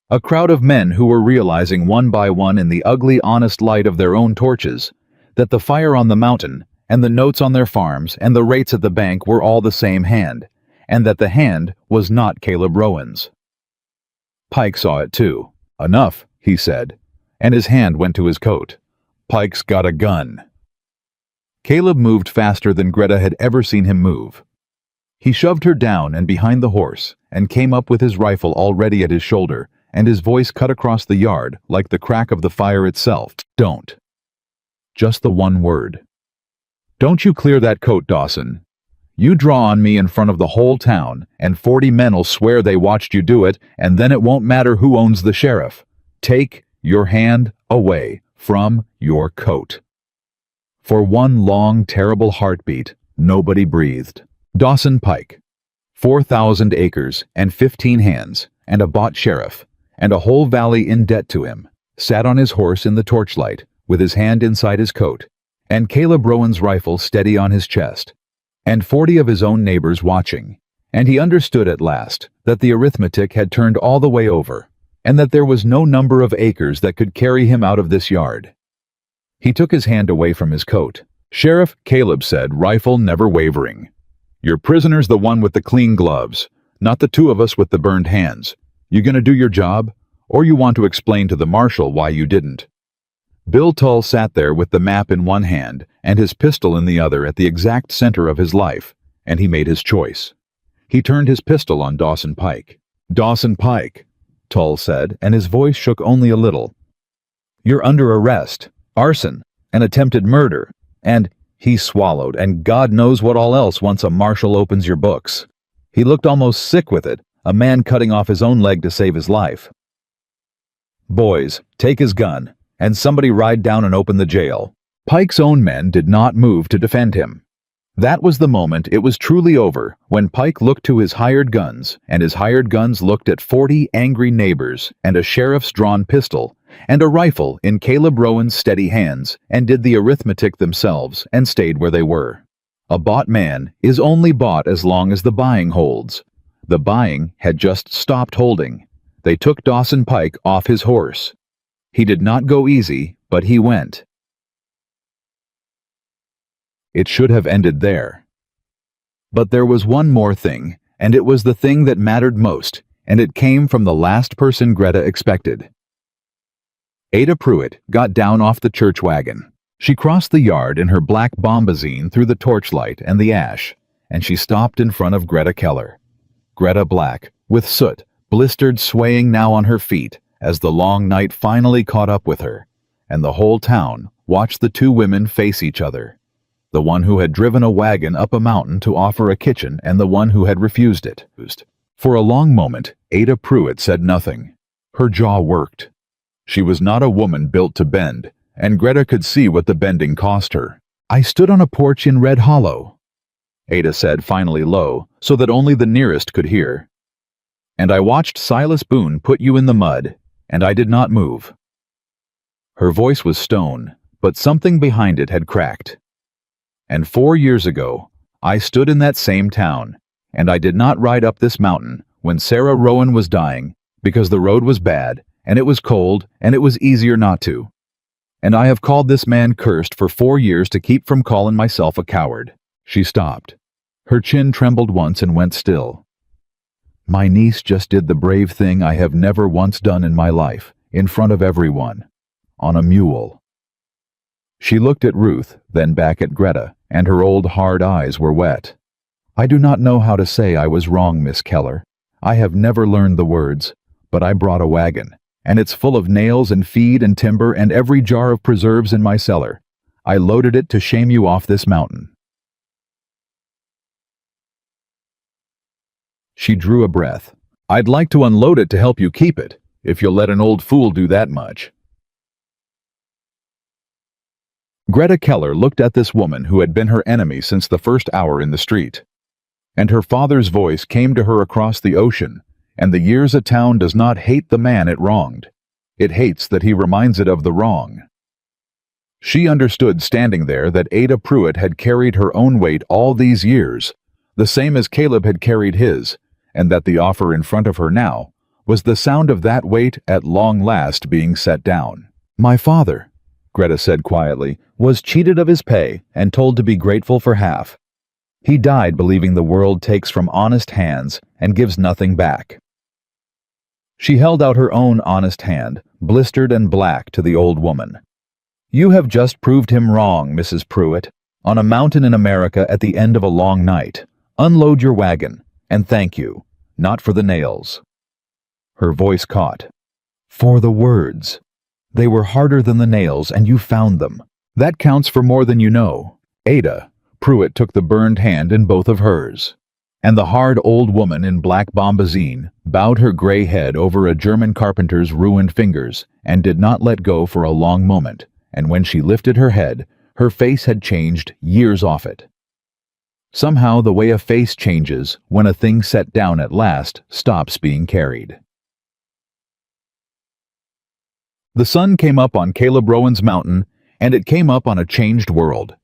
A crowd of men who were realizing one by one in the ugly, honest light of their own torches that the fire on the mountain and the notes on their farms and the rates at the bank were all the same hand, and that the hand was not Caleb Rowan's. Pike saw it too. Enough, he said, and his hand went to his coat. Pike's got a gun. Caleb moved faster than Greta had ever seen him move. He shoved her down and behind the horse and came up with his rifle already at his shoulder, and his voice cut across the yard like the crack of the fire itself. Don't. Just the one word. Don't you clear that coat, Dawson. You draw on me in front of the whole town, and 40 men'll swear they watched you do it, and then it won't matter who owns the sheriff. Take your hand away from your coat. For one long, terrible heartbeat, nobody breathed. Dawson Pike. 4,000 acres and 15 hands, and a bought sheriff, and a whole valley in debt to him, sat on his horse in the torchlight, with his hand inside his coat, and Caleb Rowan's rifle steady on his chest, and 40 of his own neighbors watching, and he understood at last that the arithmetic had turned all the way over, and that there was no number of acres that could carry him out of this yard. He took his hand away from his coat. Sheriff, Caleb said, rifle never wavering. Your prisoner's the one with the clean gloves, not the two of us with the burned hands. You gonna do your job, or you want to explain to the marshal why you didn't? Bill Tull sat there with the map in one hand and his pistol in the other at the exact center of his life, and he made his choice. He turned his pistol on Dawson Pike. Dawson Pike, Tull said, and his voice shook only a little. You're under arrest. Arson, and attempted murder, and he swallowed, and God knows what all else once a marshal opens your books. He looked almost sick with it, a man cutting off his own leg to save his life. Boys, take his gun, and somebody ride down and open the jail. Pike's own men did not move to defend him. That was the moment it was truly over, when Pike looked to his hired guns, and his hired guns looked at 40 angry neighbors, and a sheriff's drawn pistol, and a rifle in Caleb Rowan's steady hands, and did the arithmetic themselves, and stayed where they were. A bought man is only bought as long as the buying holds. The buying had just stopped holding. They took Dawson Pike off his horse. He did not go easy, but he went. It should have ended there. But there was one more thing, and it was the thing that mattered most, and it came from the last person Greta expected. Ada Pruitt got down off the church wagon. She crossed the yard in her black bombazine through the torchlight and the ash, and she stopped in front of Greta Keller. Greta Black, with soot, blistered, swaying now on her feet as the long night finally caught up with her, and the whole town watched the two women face each other. The one who had driven a wagon up a mountain to offer a kitchen and the one who had refused it. For a long moment, Ada Pruitt said nothing. Her jaw worked. She was not a woman built to bend, and Greta could see what the bending cost her. "I stood on a porch in Red Hollow," Ada said finally low, so that only the nearest could hear. "And I watched Silas Boone put you in the mud, and I did not move." Her voice was stone, but something behind it had cracked. "And 4 years ago, I stood in that same town, and I did not ride up this mountain when Sarah Rowan was dying, because the road was bad, and it was cold, and it was easier not to. And I have called this man cursed for 4 years to keep from calling myself a coward." She stopped. Her chin trembled once and went still. "My niece just did the brave thing I have never once done in my life, in front of everyone. On a mule." She looked at Ruth, then back at Greta, and her old hard eyes were wet. "I do not know how to say I was wrong, Miss Keller. I have never learned the words, but I brought a wagon, and it's full of nails and feed and timber and every jar of preserves in my cellar. I loaded it to shame you off this mountain." She drew a breath. "I'd like to unload it to help you keep it, if you'll let an old fool do that much." Greta Keller looked at this woman who had been her enemy since the first hour in the street. And her father's voice came to her across the ocean, and the years a town does not hate the man it wronged. It hates that he reminds it of the wrong. She understood standing there that Ada Pruitt had carried her own weight all these years, the same as Caleb had carried his, and that the offer in front of her now was the sound of that weight at long last being set down. "My father," Greta said quietly, "was cheated of his pay and told to be grateful for half. He died believing the world takes from honest hands and gives nothing back." She held out her own honest hand, blistered and black, to the old woman. "You have just proved him wrong, Mrs. Pruitt, on a mountain in America at the end of a long night. Unload your wagon, and thank you, not for the nails." Her voice caught. "For the words. They were harder than the nails, and you found them. That counts for more than you know." Ada Pruitt took the burned hand in both of hers, and the hard old woman in black bombazine bowed her gray head over a German carpenter's ruined fingers and did not let go for a long moment, and when she lifted her head, her face had changed years off it. Somehow the way a face changes when a thing set down at last stops being carried. The sun came up on Caleb Rowan's mountain, and it came up on a changed world.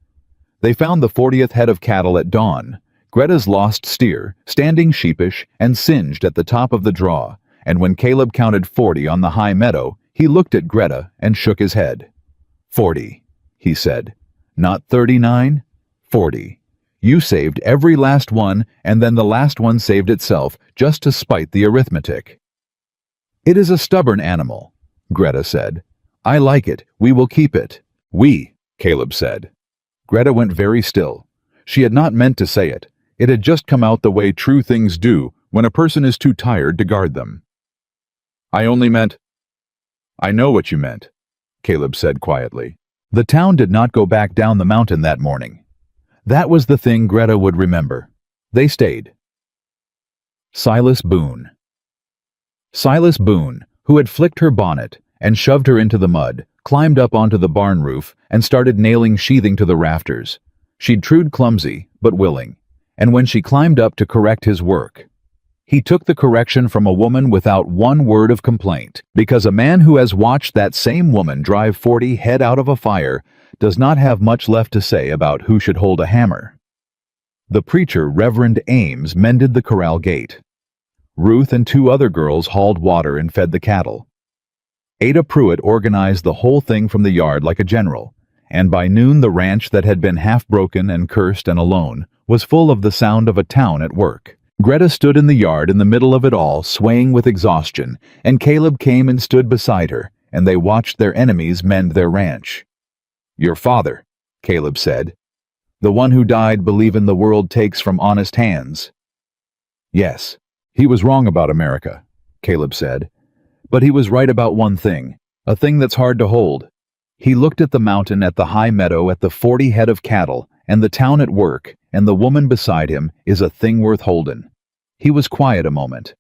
They found the 40th head of cattle at dawn, Greta's lost steer, standing sheepish and singed at the top of the draw, and when Caleb counted 40 on the high meadow, he looked at Greta and shook his head. 40, he said. Not 39, 40. You saved every last one, and then the last one saved itself, just to spite the arithmetic. It is a stubborn animal, Greta said. I like it. We will keep it. We, Caleb said. Greta went very still. She had not meant to say it. It had just come out the way true things do when a person is too tired to guard them. I only meant... I know what you meant, Caleb said quietly. The town did not go back down the mountain that morning. That was the thing Greta would remember. They stayed. Silas Boone. Silas Boone, who had flicked her bonnet and shoved her into the mud, climbed up onto the barn roof and started nailing sheathing to the rafters. She'd trued clumsy, but willing, and when she climbed up to correct his work, he took the correction from a woman without one word of complaint, because a man who has watched that same woman drive 40 head out of a fire does not have much left to say about who should hold a hammer. The preacher, Reverend Ames, mended the corral gate. Ruth and two other girls hauled water and fed the cattle. Ada Pruitt organized the whole thing from the yard like a general, and by noon the ranch that had been half broken and cursed and alone was full of the sound of a town at work. Greta stood in the yard in the middle of it all, swaying with exhaustion, and Caleb came and stood beside her, and they watched their enemies mend their ranch. "Your father," Caleb said. "The one who died believin' the world takes from honest hands." "Yes, he was wrong about America," Caleb said. "But he was right about one thing, a thing that's hard to hold." He looked at the mountain, at the high meadow, at the 40 head of cattle, and the town at work, and the woman beside him is a thing worth holdin'. He was quiet a moment.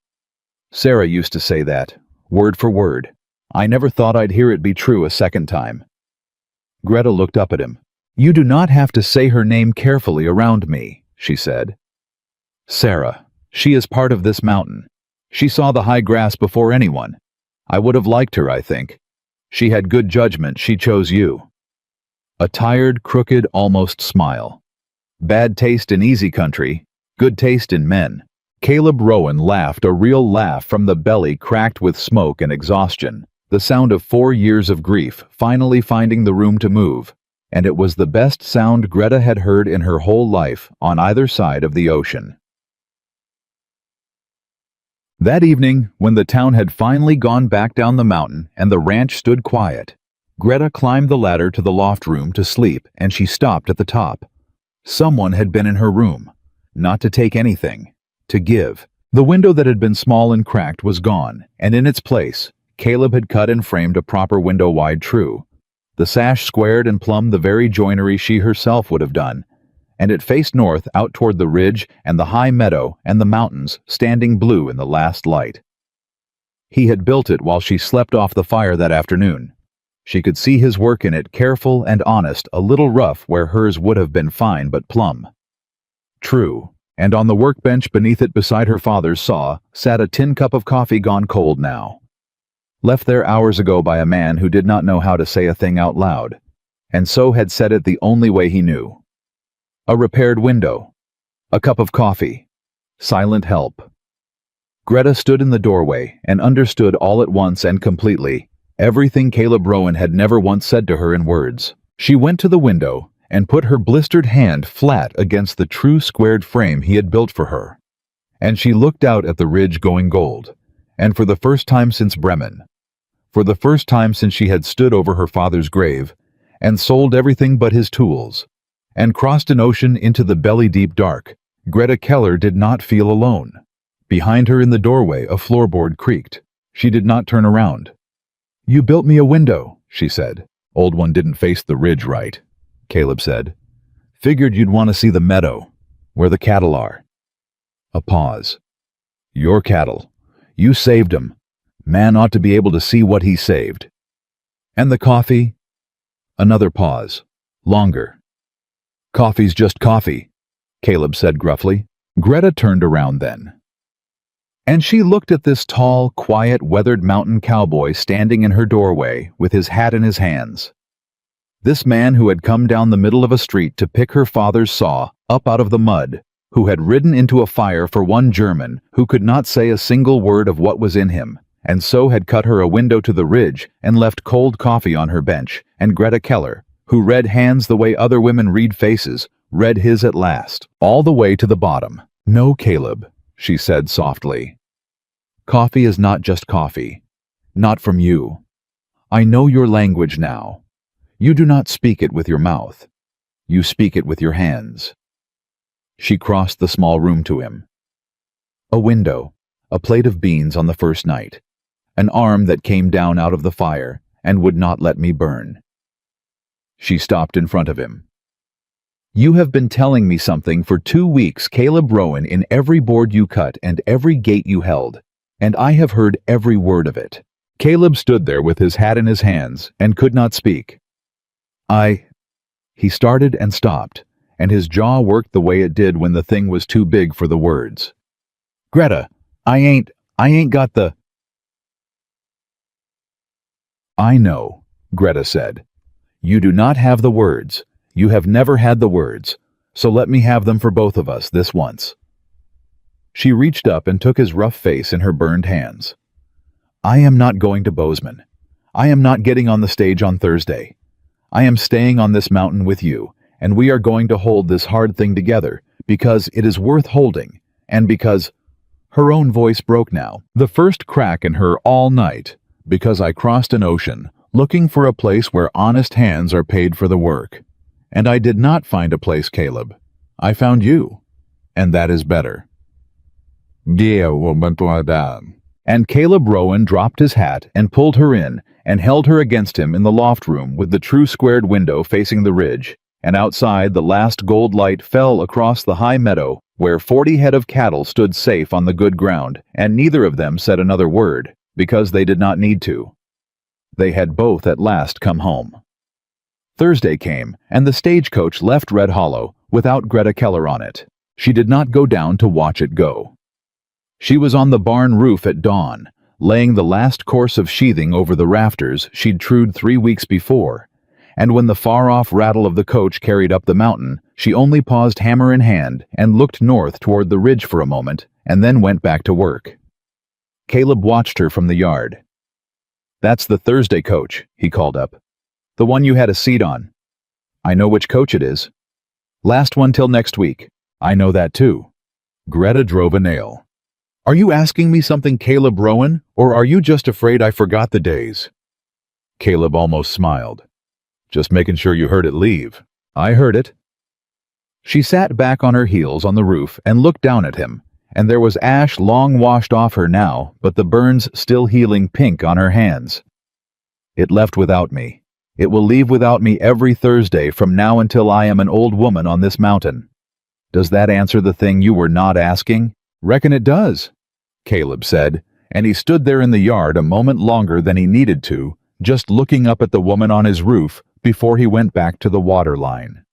"Sarah used to say that, word for word. I never thought I'd hear it be true a second time." Greta looked up at him. "You do not have to say her name carefully around me," she said. "Sarah, she is part of this mountain. She saw the high grass before anyone. I would have liked her, I think. She had good judgment, she chose you." A tired, crooked, almost smile. Bad taste in easy country, good taste in men. Caleb Rowan laughed, a real laugh from the belly cracked with smoke and exhaustion, the sound of 4 years of grief finally finding the room to move, and it was the best sound Greta had heard in her whole life on either side of the ocean. That evening, when the town had finally gone back down the mountain and the ranch stood quiet, Greta climbed the ladder to the loft room to sleep, and she stopped at the top. Someone had been in her room, not to take anything, to give. The window that had been small and cracked was gone, and in its place, Caleb had cut and framed a proper window-wide true. The sash squared and plumbed the very joinery she herself would have done, and it faced north out toward the ridge and the high meadow and the mountains standing blue in the last light. He had built it while she slept off the fire that afternoon. She could see his work in it, careful and honest, a little rough where hers would have been fine but plumb. True, and on the workbench beneath it beside her father's saw sat a tin cup of coffee gone cold now. Left there hours ago by a man who did not know how to say a thing out loud, and so had said it the only way he knew. A repaired window. A cup of coffee. Silent help. Greta stood in the doorway and understood all at once and completely everything Caleb Rowan had never once said to her in words. She went to the window and put her blistered hand flat against the true squared frame he had built for her. And she looked out at the ridge going gold, and for the first time since Bremen, for the first time since she had stood over her father's grave, and sold everything but his tools, and crossed an ocean into the belly-deep dark, Greta Keller did not feel alone. Behind her in the doorway a floorboard creaked. She did not turn around. "You built me a window," she said. "Old one didn't face the ridge right," Caleb said. "Figured you'd want to see the meadow, where the cattle are." A pause. "Your cattle. You saved 'em. Man ought to be able to see what he saved." "And the coffee?" Another pause. Longer. "Coffee's just coffee," Caleb said gruffly. Greta turned around then. And she looked at this tall, quiet, weathered mountain cowboy standing in her doorway with his hat in his hands. This man who had come down the middle of a street to pick her father's saw up out of the mud, who had ridden into a fire for one German who could not say a single word of what was in him, and so had cut her a window to the ridge and left cold coffee on her bench, and Greta Keller, who read hands the way other women read faces, read his at last, all the way to the bottom. "No, Caleb," she said softly. "Coffee is not just coffee. Not from you. I know your language now. You do not speak it with your mouth. You speak it with your hands." She crossed the small room to him. A window, a plate of beans on the first night, an arm that came down out of the fire and would not let me burn. She stopped in front of him. "You have been telling me something for 2 weeks, Caleb Rowan, in every board you cut and every gate you held, and I have heard every word of it." Caleb stood there with his hat in his hands and could not speak. He started and stopped, and his jaw worked the way it did when the thing was too big for the words. "Greta, I ain't got the—" "I know," Greta said. "You do not have the words. You have never had the words, so let me have them for both of us this once." She reached up and took his rough face in her burned hands. "I am not going to Bozeman. I am not getting on the stage on Thursday. I am staying on this mountain with you, and we are going to hold this hard thing together because it is worth holding, and because—" Her own voice broke now, the first crack in her all night, "because I crossed an ocean, looking for a place where honest hands are paid for the work. And I did not find a place, Caleb. I found you, and that is better." And Caleb Rowan dropped his hat and pulled her in and held her against him in the loft room with the true squared window facing the ridge, and outside the last gold light fell across the high meadow where 40 head of cattle stood safe on the good ground, and neither of them said another word, because they did not need to. They had both at last come home. Thursday came, and the stagecoach left Red Hollow without Greta Keller on it. She did not go down to watch it go. She was on the barn roof at dawn, laying the last course of sheathing over the rafters she'd trued 3 weeks before, and when the far-off rattle of the coach carried up the mountain, she only paused hammer in hand and looked north toward the ridge for a moment, and then went back to work. Caleb watched her from the yard. "That's the Thursday coach," he called up. "The one you had a seat on." "I know which coach it is." "Last one till next week." "I know that too." Greta drove a nail. "Are you asking me something, Caleb Rowan, or are you just afraid I forgot the days?" Caleb almost smiled. "Just making sure you heard it leave." "I heard it." She sat back on her heels on the roof and looked down at him, and there was ash long washed off her now, but the burns still healing pink on her hands. "It left without me. It will leave without me every Thursday from now until I am an old woman on this mountain. Does that answer the thing you were not asking?" "Reckon it does," Caleb said, and he stood there in the yard a moment longer than he needed to, just looking up at the woman on his roof before he went back to the water line.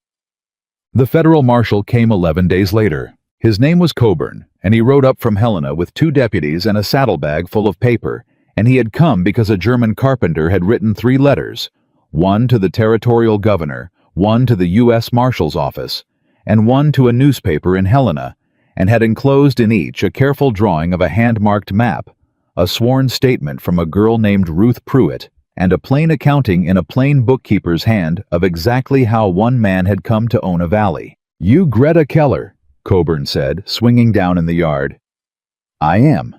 The federal marshal came 11 days later. His name was Coburn, and he rode up from Helena with 2 deputies and a saddlebag full of paper, and he had come because a German carpenter had written 3 letters, one to the territorial governor, one to the U.S. Marshal's office, and one to a newspaper in Helena, and had enclosed in each a careful drawing of a hand-marked map, a sworn statement from a girl named Ruth Pruitt, and a plain accounting in a plain bookkeeper's hand of exactly how one man had come to own a valley. "You Greta Keller," Coburn said, swinging down in the yard. "I am."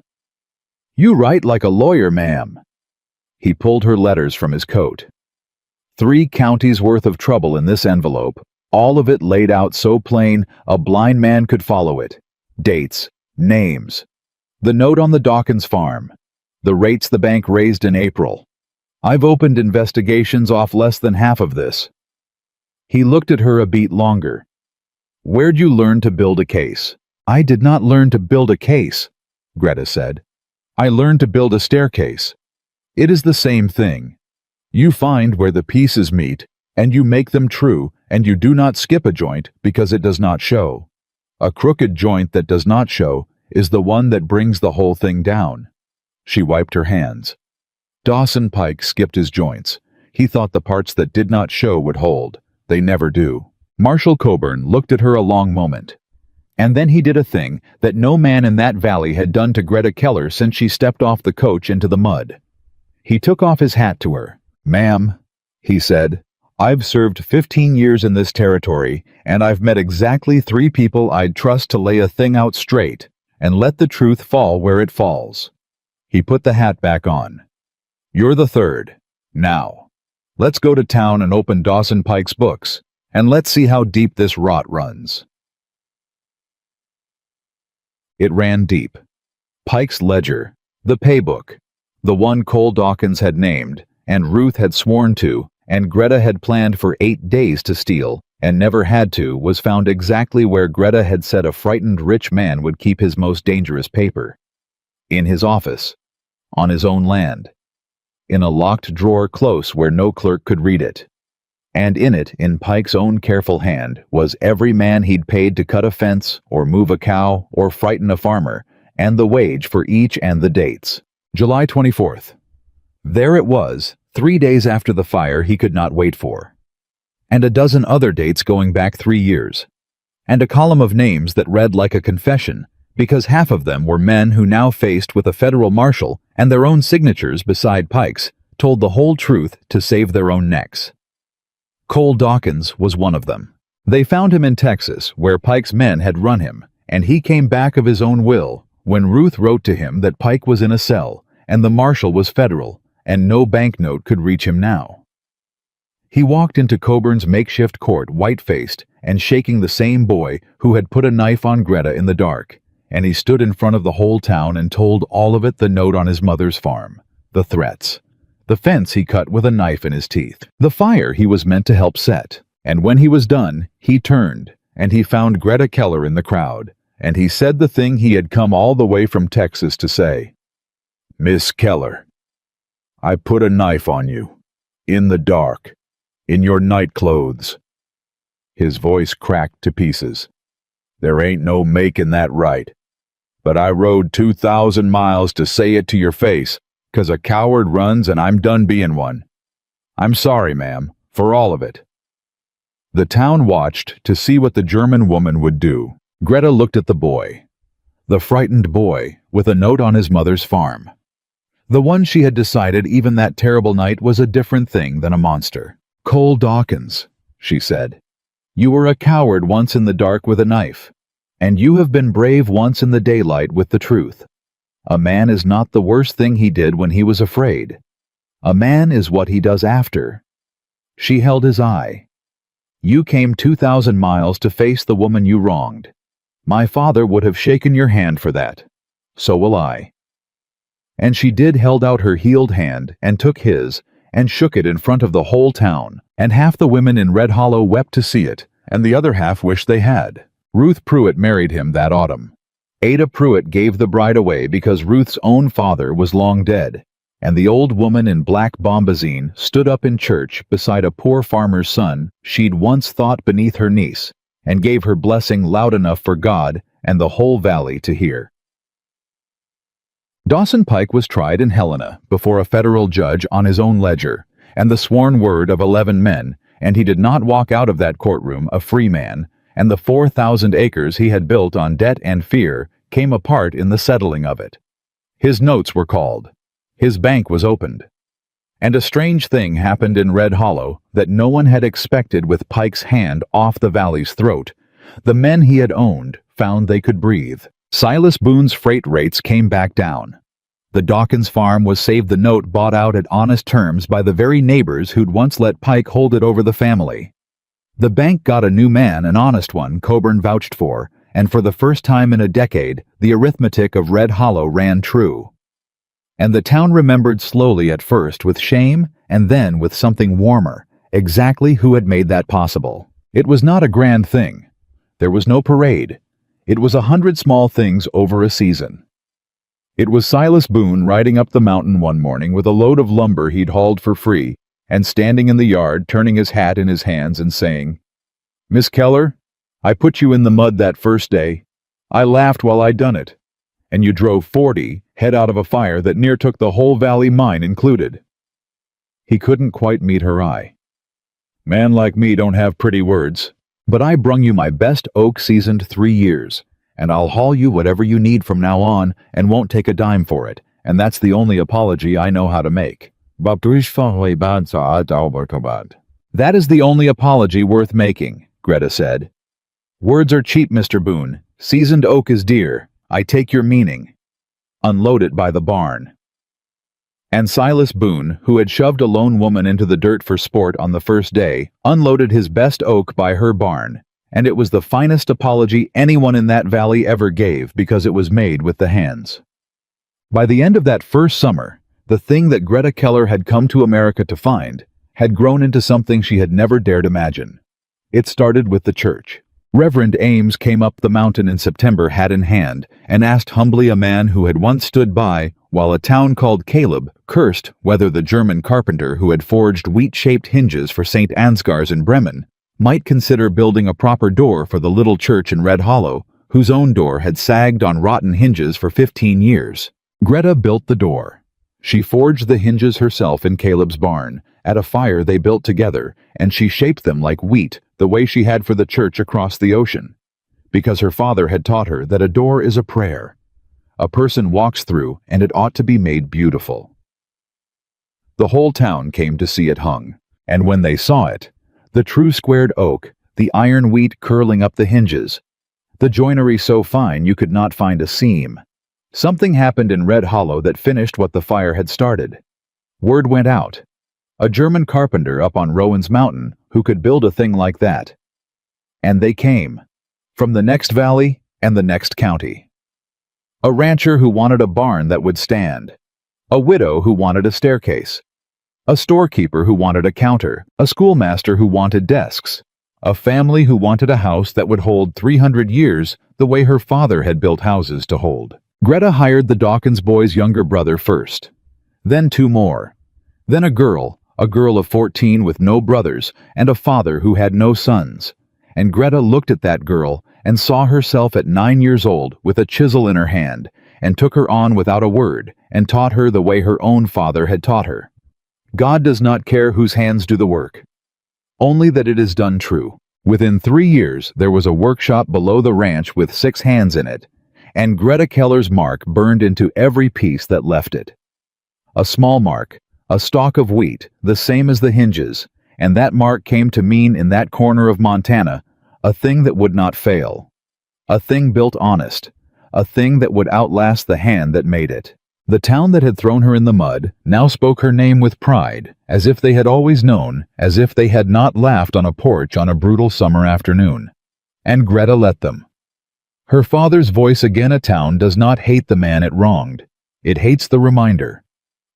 "You write like a lawyer, ma'am." He pulled her letters from his coat. 3 counties' worth of trouble in this envelope, all of it laid out so plain a blind man could follow it. Dates, names, the note on the Dawkins farm, the rates the bank raised in April. "I've opened investigations off less than half of this." He looked at her a beat longer. "Where'd you learn to build a case?" "I did not learn to build a case," Greta said. "I learned to build a staircase. It is the same thing. You find where the pieces meet, and you make them true, and you do not skip a joint because it does not show. A crooked joint that does not show is the one that brings the whole thing down." She wiped her hands. Dawson Pike skipped his joints. He thought the parts that did not show would hold. They never do. Marshal Coburn looked at her a long moment. And then he did a thing that no man in that valley had done to Greta Keller since she stepped off the coach into the mud. He took off his hat to her. "Ma'am," he said, "I've served 15 years in this territory, and I've met exactly 3 people I'd trust to lay a thing out straight and let the truth fall where it falls." He put the hat back on. "You're the 3rd. Now, let's go to town and open Dawson Pike's books, and let's see how deep this rot runs." It ran deep. Pike's ledger, the paybook, the one Cole Dawkins had named, and Ruth had sworn to, and Greta had planned for 8 days to steal, and never had to, was found exactly where Greta had said a frightened rich man would keep his most dangerous paper. In his office. On his own land. In a locked drawer close where no clerk could read it. And in it, in Pike's own careful hand, was every man he'd paid to cut a fence, or move a cow, or frighten a farmer, and the wage for each and the dates. July 24th. There it was, 3 days after the fire he could not wait for. And a dozen other dates going back 3 years. And a column of names that read like a confession, because half of them were men who, now faced with a federal marshal and their own signatures beside Pike's, told the whole truth to save their own necks. Cole Dawkins was one of them. They found him in Texas, where Pike's men had run him, and he came back of his own will when Ruth wrote to him that Pike was in a cell and the marshal was federal and no banknote could reach him now. He walked into Coburn's makeshift court white-faced and shaking the same boy who had put a knife on Greta in the dark, and he stood in front of the whole town and told all of it, the note on his mother's farm, the threats, the fence he cut with a knife in his teeth, the fire he was meant to help set. And when he was done, he turned, and he found Greta Keller in the crowd, and he said the thing he had come all the way from Texas to say. "Miss Keller, I put a knife on you, in the dark, in your night clothes." His voice cracked to pieces. "There ain't no making that right. But I rode 2,000 miles to say it to your face, 'cause a coward runs and I'm done being one. I'm sorry, ma'am, for all of it." The town watched to see what the German woman would do. Greta looked at the boy. The frightened boy, with a note on his mother's farm. The one she had decided even that terrible night was a different thing than a monster. "Cole Dawkins," she said, "you were a coward once in the dark with a knife, and you have been brave once in the daylight with the truth. A man is not the worst thing he did when he was afraid. A man is what he does after." She held his eye. "You came 2,000 miles to face the woman you wronged. My father would have shaken your hand for that. So will I." And she held out her healed hand and took his and shook it in front of the whole town, and half the women in Red Hollow wept to see it, and the other half wished they had. Ruth Pruitt married him that autumn. Ada Pruitt gave the bride away because Ruth's own father was long dead, and the old woman in black bombazine stood up in church beside a poor farmer's son she'd once thought beneath her niece, and gave her blessing loud enough for God and the whole valley to hear. Dawson Pike was tried in Helena before a federal judge on his own ledger, and the sworn word of 11 men, and he did not walk out of that courtroom a free man, and the 4,000 acres he had built on debt and fear came apart in the settling of it. His notes were called. His bank was opened. And a strange thing happened in Red Hollow that no one had expected with Pike's hand off the valley's throat. The men he had owned found they could breathe. Silas Boone's freight rates came back down. The Dawkins farm was saved, the note bought out at honest terms by the very neighbors who'd once let Pike hold it over the family. The bank got a new man, an honest one Coburn vouched for, and for the first time in a decade, the arithmetic of Red Hollow ran true. And the town remembered slowly at first with shame and then with something warmer, exactly who had made that possible. It was not a grand thing. There was no parade. It was 100 small things over a season. It was Silas Boone riding up the mountain one morning with a load of lumber he'd hauled for free, and standing in the yard turning his hat in his hands and saying, "Miss Keller, I put you in the mud that first day. I laughed while I done it. And you drove 40 head out of a fire that near took the whole valley, mine included." He couldn't quite meet her eye. "Man like me don't have pretty words. But I brung you my best oak seasoned 3 years, and I'll haul you whatever you need from now on and won't take a dime for it, and that's the only apology I know how to make." That is the only apology worth making, Greta said. "Words are cheap, Mr. Boone. Seasoned oak is dear. I take your meaning. Unload it by the barn." And Silas Boone, who had shoved a lone woman into the dirt for sport on the first day, unloaded his best oak by her barn, and it was the finest apology anyone in that valley ever gave because it was made with the hands. By the end of that first summer, the thing that Greta Keller had come to America to find had grown into something she had never dared imagine. It started with the church. Reverend Ames came up the mountain in September hat in hand and asked humbly a man who had once stood by while a town called Caleb cursed whether the German carpenter who had forged wheat-shaped hinges for St. Ansgar's in Bremen might consider building a proper door for the little church in Red Hollow, whose own door had sagged on rotten hinges for 15 years. Greta built the door. She forged the hinges herself in Caleb's barn, at a fire they built together, and she shaped them like wheat, the way she had for the church across the ocean. because her father had taught her that a door is a prayer. A person walks through, and it ought to be made beautiful. The whole town came to see it hung, and when they saw it, the true squared oak, the iron wheat curling up the hinges, the joinery so fine you could not find a seam, something happened in Red Hollow that finished what the fire had started. Word went out. A German carpenter up on Rowan's Mountain who could build a thing like that. And they came, from the next valley and the next county. A rancher who wanted a barn that would stand, a widow who wanted a staircase, a storekeeper who wanted a counter, a schoolmaster who wanted desks, a family who wanted a house that would hold 300 years the way her father had built houses to hold. Greta hired the Dawkins boy's younger brother first, then 2 more, then a girl of 14 with no brothers and a father who had no sons. And Greta looked at that girl and saw herself at 9 years old with a chisel in her hand, and took her on without a word, and taught her the way her own father had taught her. God does not care whose hands do the work, only that it is done true. Within 3 years there was a workshop below the ranch with 6 hands in it, and Greta Keller's mark burned into every piece that left it. A small mark, a stalk of wheat, the same as the hinges, and that mark came to mean in that corner of Montana a thing that would not fail, a thing built honest, a thing that would outlast the hand that made it. The town that had thrown her in the mud now spoke her name with pride, as if they had always known, as if they had not laughed on a porch on a brutal summer afternoon. And Greta let them. Her father's voice again. A town does not hate the man it wronged. It hates the reminder.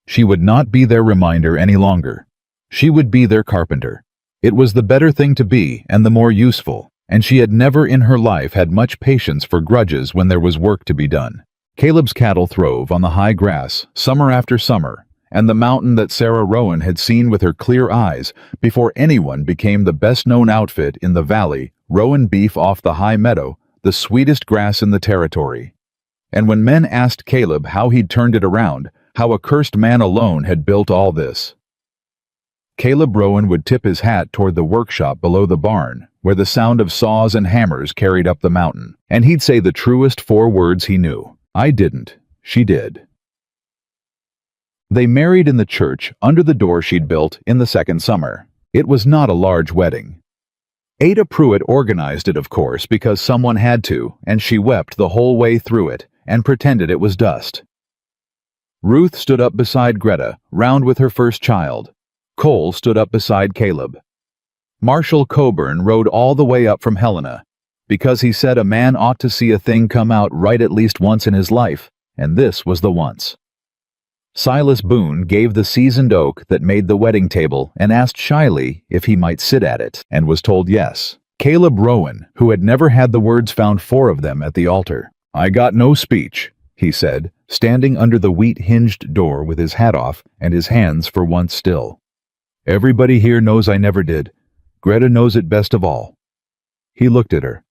She would not be their reminder any longer. She would be their carpenter. It was the better thing to be and the more useful, and she had never in her life had much patience for grudges when there was work to be done. Caleb's cattle throve on the high grass, summer after summer, and the mountain that Sarah Rowan had seen with her clear eyes before anyone became the best-known outfit in the valley, Rowan beef off the high meadow, the sweetest grass in the territory. And when men asked Caleb how he'd turned it around, how a cursed man alone had built all this, Caleb Rowan would tip his hat toward the workshop below the barn, where the sound of saws and hammers carried up the mountain, and he'd say the truest 4 words he knew. I didn't. She did. They married in the church under the door she'd built in the second summer. It was not a large wedding. Ada Pruitt organized it, of course, because someone had to, and she wept the whole way through it and pretended it was dust. Ruth stood up beside Greta, round with her first child. Cole stood up beside Caleb. Marshall Coburn rode all the way up from Helena, because he said a man ought to see a thing come out right at least once in his life, and this was the once. Silas Boone gave the seasoned oak that made the wedding table and asked shyly if he might sit at it, and was told yes. Caleb Rowan, who had never had the words, found 4 of them at the altar. I got no speech, he said, standing under the wheat-hinged door with his hat off and his hands for once still. Everybody here knows I never did. Greta knows it best of all. He looked at her.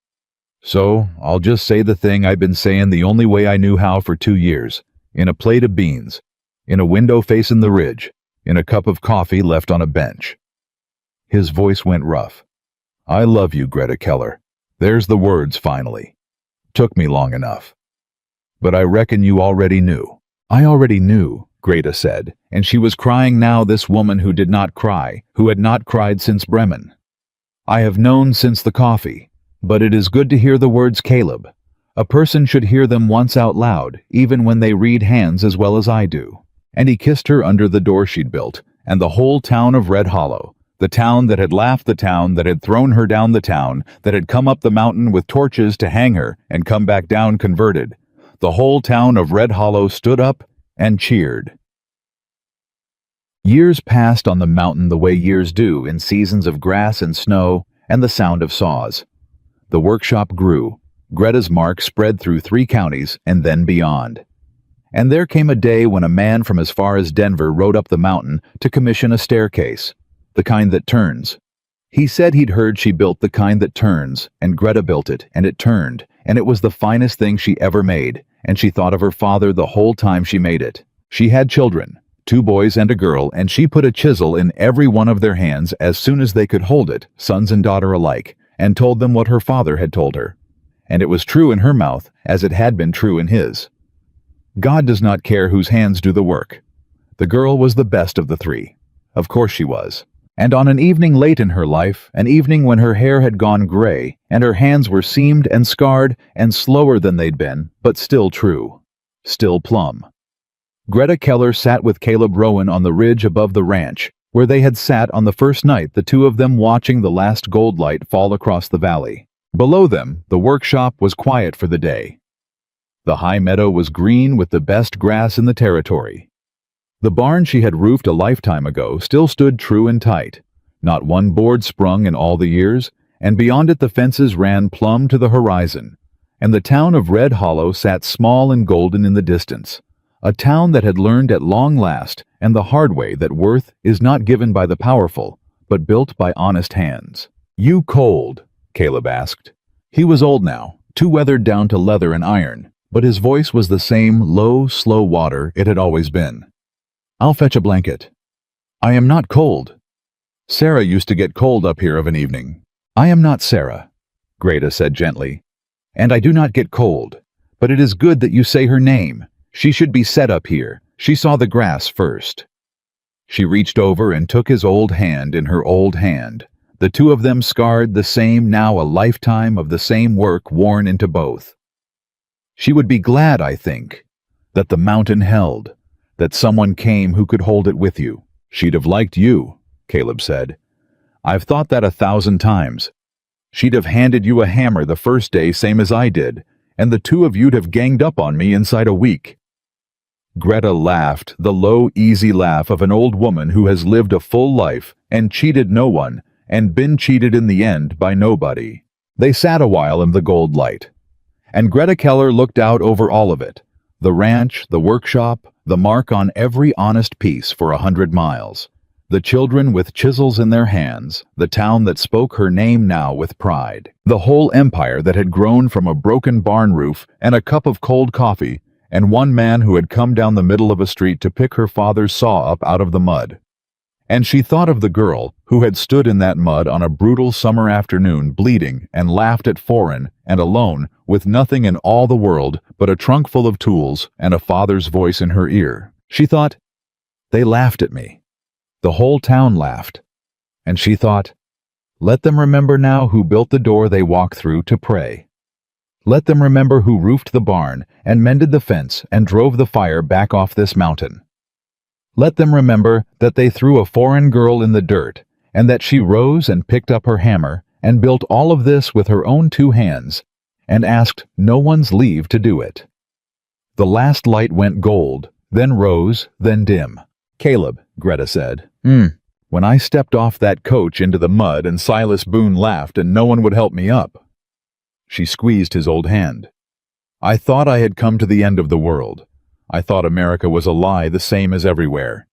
So, I'll just say the thing I've been saying the only way I knew how for 2 years, in a plate of beans, in a window facing the ridge, in a cup of coffee left on a bench. His voice went rough. I love you, Greta Keller. There's the words finally. Took me long enough. But I reckon you already knew. I already knew, Greta said, and she was crying now, this woman who did not cry, who had not cried since Bremen. I have known since the coffee. But it is good to hear the words, Caleb. A person should hear them once out loud, even when they read hands as well as I do. And he kissed her under the door she'd built, and the whole town of Red Hollow, the town that had laughed, the town that had thrown her down, the town that had come up the mountain with torches to hang her and come back down converted, the whole town of Red Hollow stood up and cheered. Years passed on the mountain the way years do in seasons of grass and snow and the sound of saws. The workshop grew. Greta's mark spread through 3 counties and then beyond. And there came a day when a man from as far as Denver rode up the mountain to commission a staircase, the kind that turns. He said he'd heard she built the kind that turns, and Greta built it, and it turned, and it was the finest thing she ever made, and she thought of her father the whole time she made it. She had children, 2 boys and a girl, and she put a chisel in every one of their hands as soon as they could hold it, sons and daughter alike, and told them what her father had told her. and it was true in her mouth as it had been true in his. God does not care whose hands do the work. The girl was the best of the three. Of course she was. And on an evening late in her life, an evening when her hair had gone gray, and her hands were seamed and scarred and slower than they'd been, but still true. Still plumb. Greta Keller sat with Caleb Rowan on the ridge above the ranch, where they had sat on the first night, the two of them watching the last gold light fall across the valley. Below them, the workshop was quiet for the day. The high meadow was green with the best grass in the territory. The barn she had roofed a lifetime ago still stood true and tight, not one board sprung in all the years, and beyond it the fences ran plumb to the horizon, and the town of Red Hollow sat small and golden in the distance, a town that had learned at long last and the hard way that worth is not given by the powerful, but built by honest hands. "You cold?" Caleb asked. He was old now, too weathered down to leather and iron, but his voice was the same low, slow water it had always been. "I'll fetch a blanket." "I am not cold." "Sarah used to get cold up here of an evening." "I am not Sarah," Greta said gently, "and I do not get cold, but it is good that you say her name. She should be set up here. She saw the grass first." She reached over and took his old hand in her old hand, the two of them scarred the same, now a lifetime of the same work worn into both. She would be glad, I think, that the mountain held, that someone came who could hold it with you. "She'd have liked you," Caleb said. "I've thought that 1,000 times. She'd have handed you a hammer the first day same as I did, and the two of you'd have ganged up on me inside a week." Greta laughed, the low, easy laugh of an old woman who has lived a full life and cheated no one and been cheated in the end by nobody. They sat a while in the gold light, and Greta Keller looked out over all of it, the ranch, the workshop, the mark on every honest piece for 100 miles, the children with chisels in their hands, the town that spoke her name now with pride, the whole empire that had grown from a broken barn roof and a cup of cold coffee, and one man who had come down the middle of a street to pick her father's saw up out of the mud. And she thought of the girl who had stood in that mud on a brutal summer afternoon bleeding and laughed at foreign and alone with nothing in all the world but a trunk full of tools and a father's voice in her ear. She thought, "They laughed at me. The whole town laughed." And she thought, "Let them remember now who built the door they walk through to pray. Let them remember who roofed the barn and mended the fence and drove the fire back off this mountain. Let them remember that they threw a foreign girl in the dirt and that she rose and picked up her hammer and built all of this with her own 2 hands and asked no one's leave to do it." The last light went gold, then rose, then dim. "Caleb," Greta said, when I stepped off that coach into the mud and Silas Boone laughed and no one would help me up." She squeezed his old hand. "I thought I had come to the end of the world. I thought America was a lie the same as everywhere.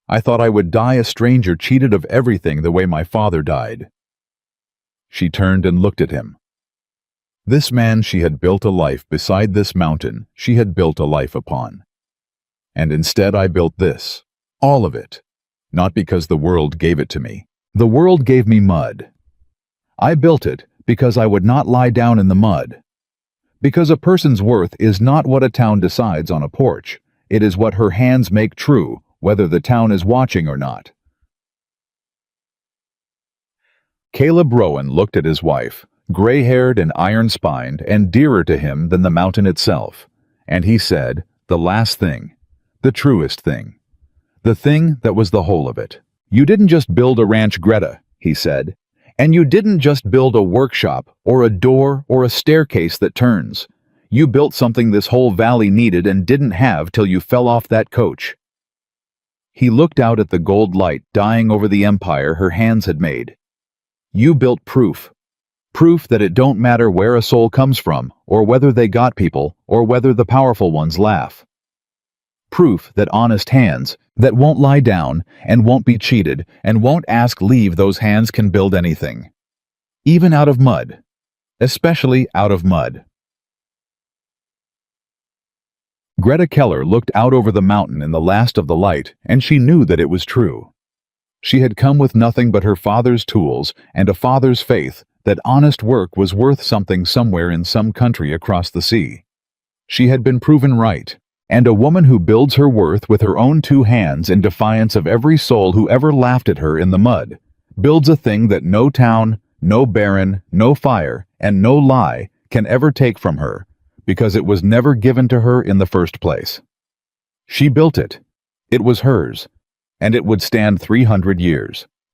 I thought I would die a stranger cheated of everything the way my father died." She turned and looked at him. This man she had built a life beside this mountain she had built a life upon. And instead I built this, all of it, not because the world gave it to me. The world gave me mud. I built it because I would not lie down in the mud. Because a person's worth is not what a town decides on a porch. It is what her hands make true, whether the town is watching or not. Caleb Rowan looked at his wife, gray-haired and iron-spined and dearer to him than the mountain itself, and he said, the last thing, the truest thing, the thing that was the whole of it. "You didn't just build a ranch, Greta," he said. "And you didn't just build a workshop or a door or a staircase that turns. You built something this whole valley needed and didn't have till you fell off that coach." He looked out at the gold light dying over the empire her hands had made. "You built proof. Proof that it don't matter where a soul comes from, or whether they got people, or whether the powerful ones laugh. Proof that honest hands, that won't lie down, and won't be cheated, and won't ask leave, those hands can build anything. Even out of mud. Especially out of mud." Greta Keller looked out over the mountain in the last of the light, and she knew that it was true. She had come with nothing but her father's tools and a father's faith that honest work was worth something somewhere in some country across the sea. She had been proven right, and a woman who builds her worth with her own two hands in defiance of every soul who ever laughed at her in the mud, builds a thing that no town, no baron, no fire, and no lie can ever take from her, because it was never given to her in the first place. She built it. It was hers, and it would stand 300 years.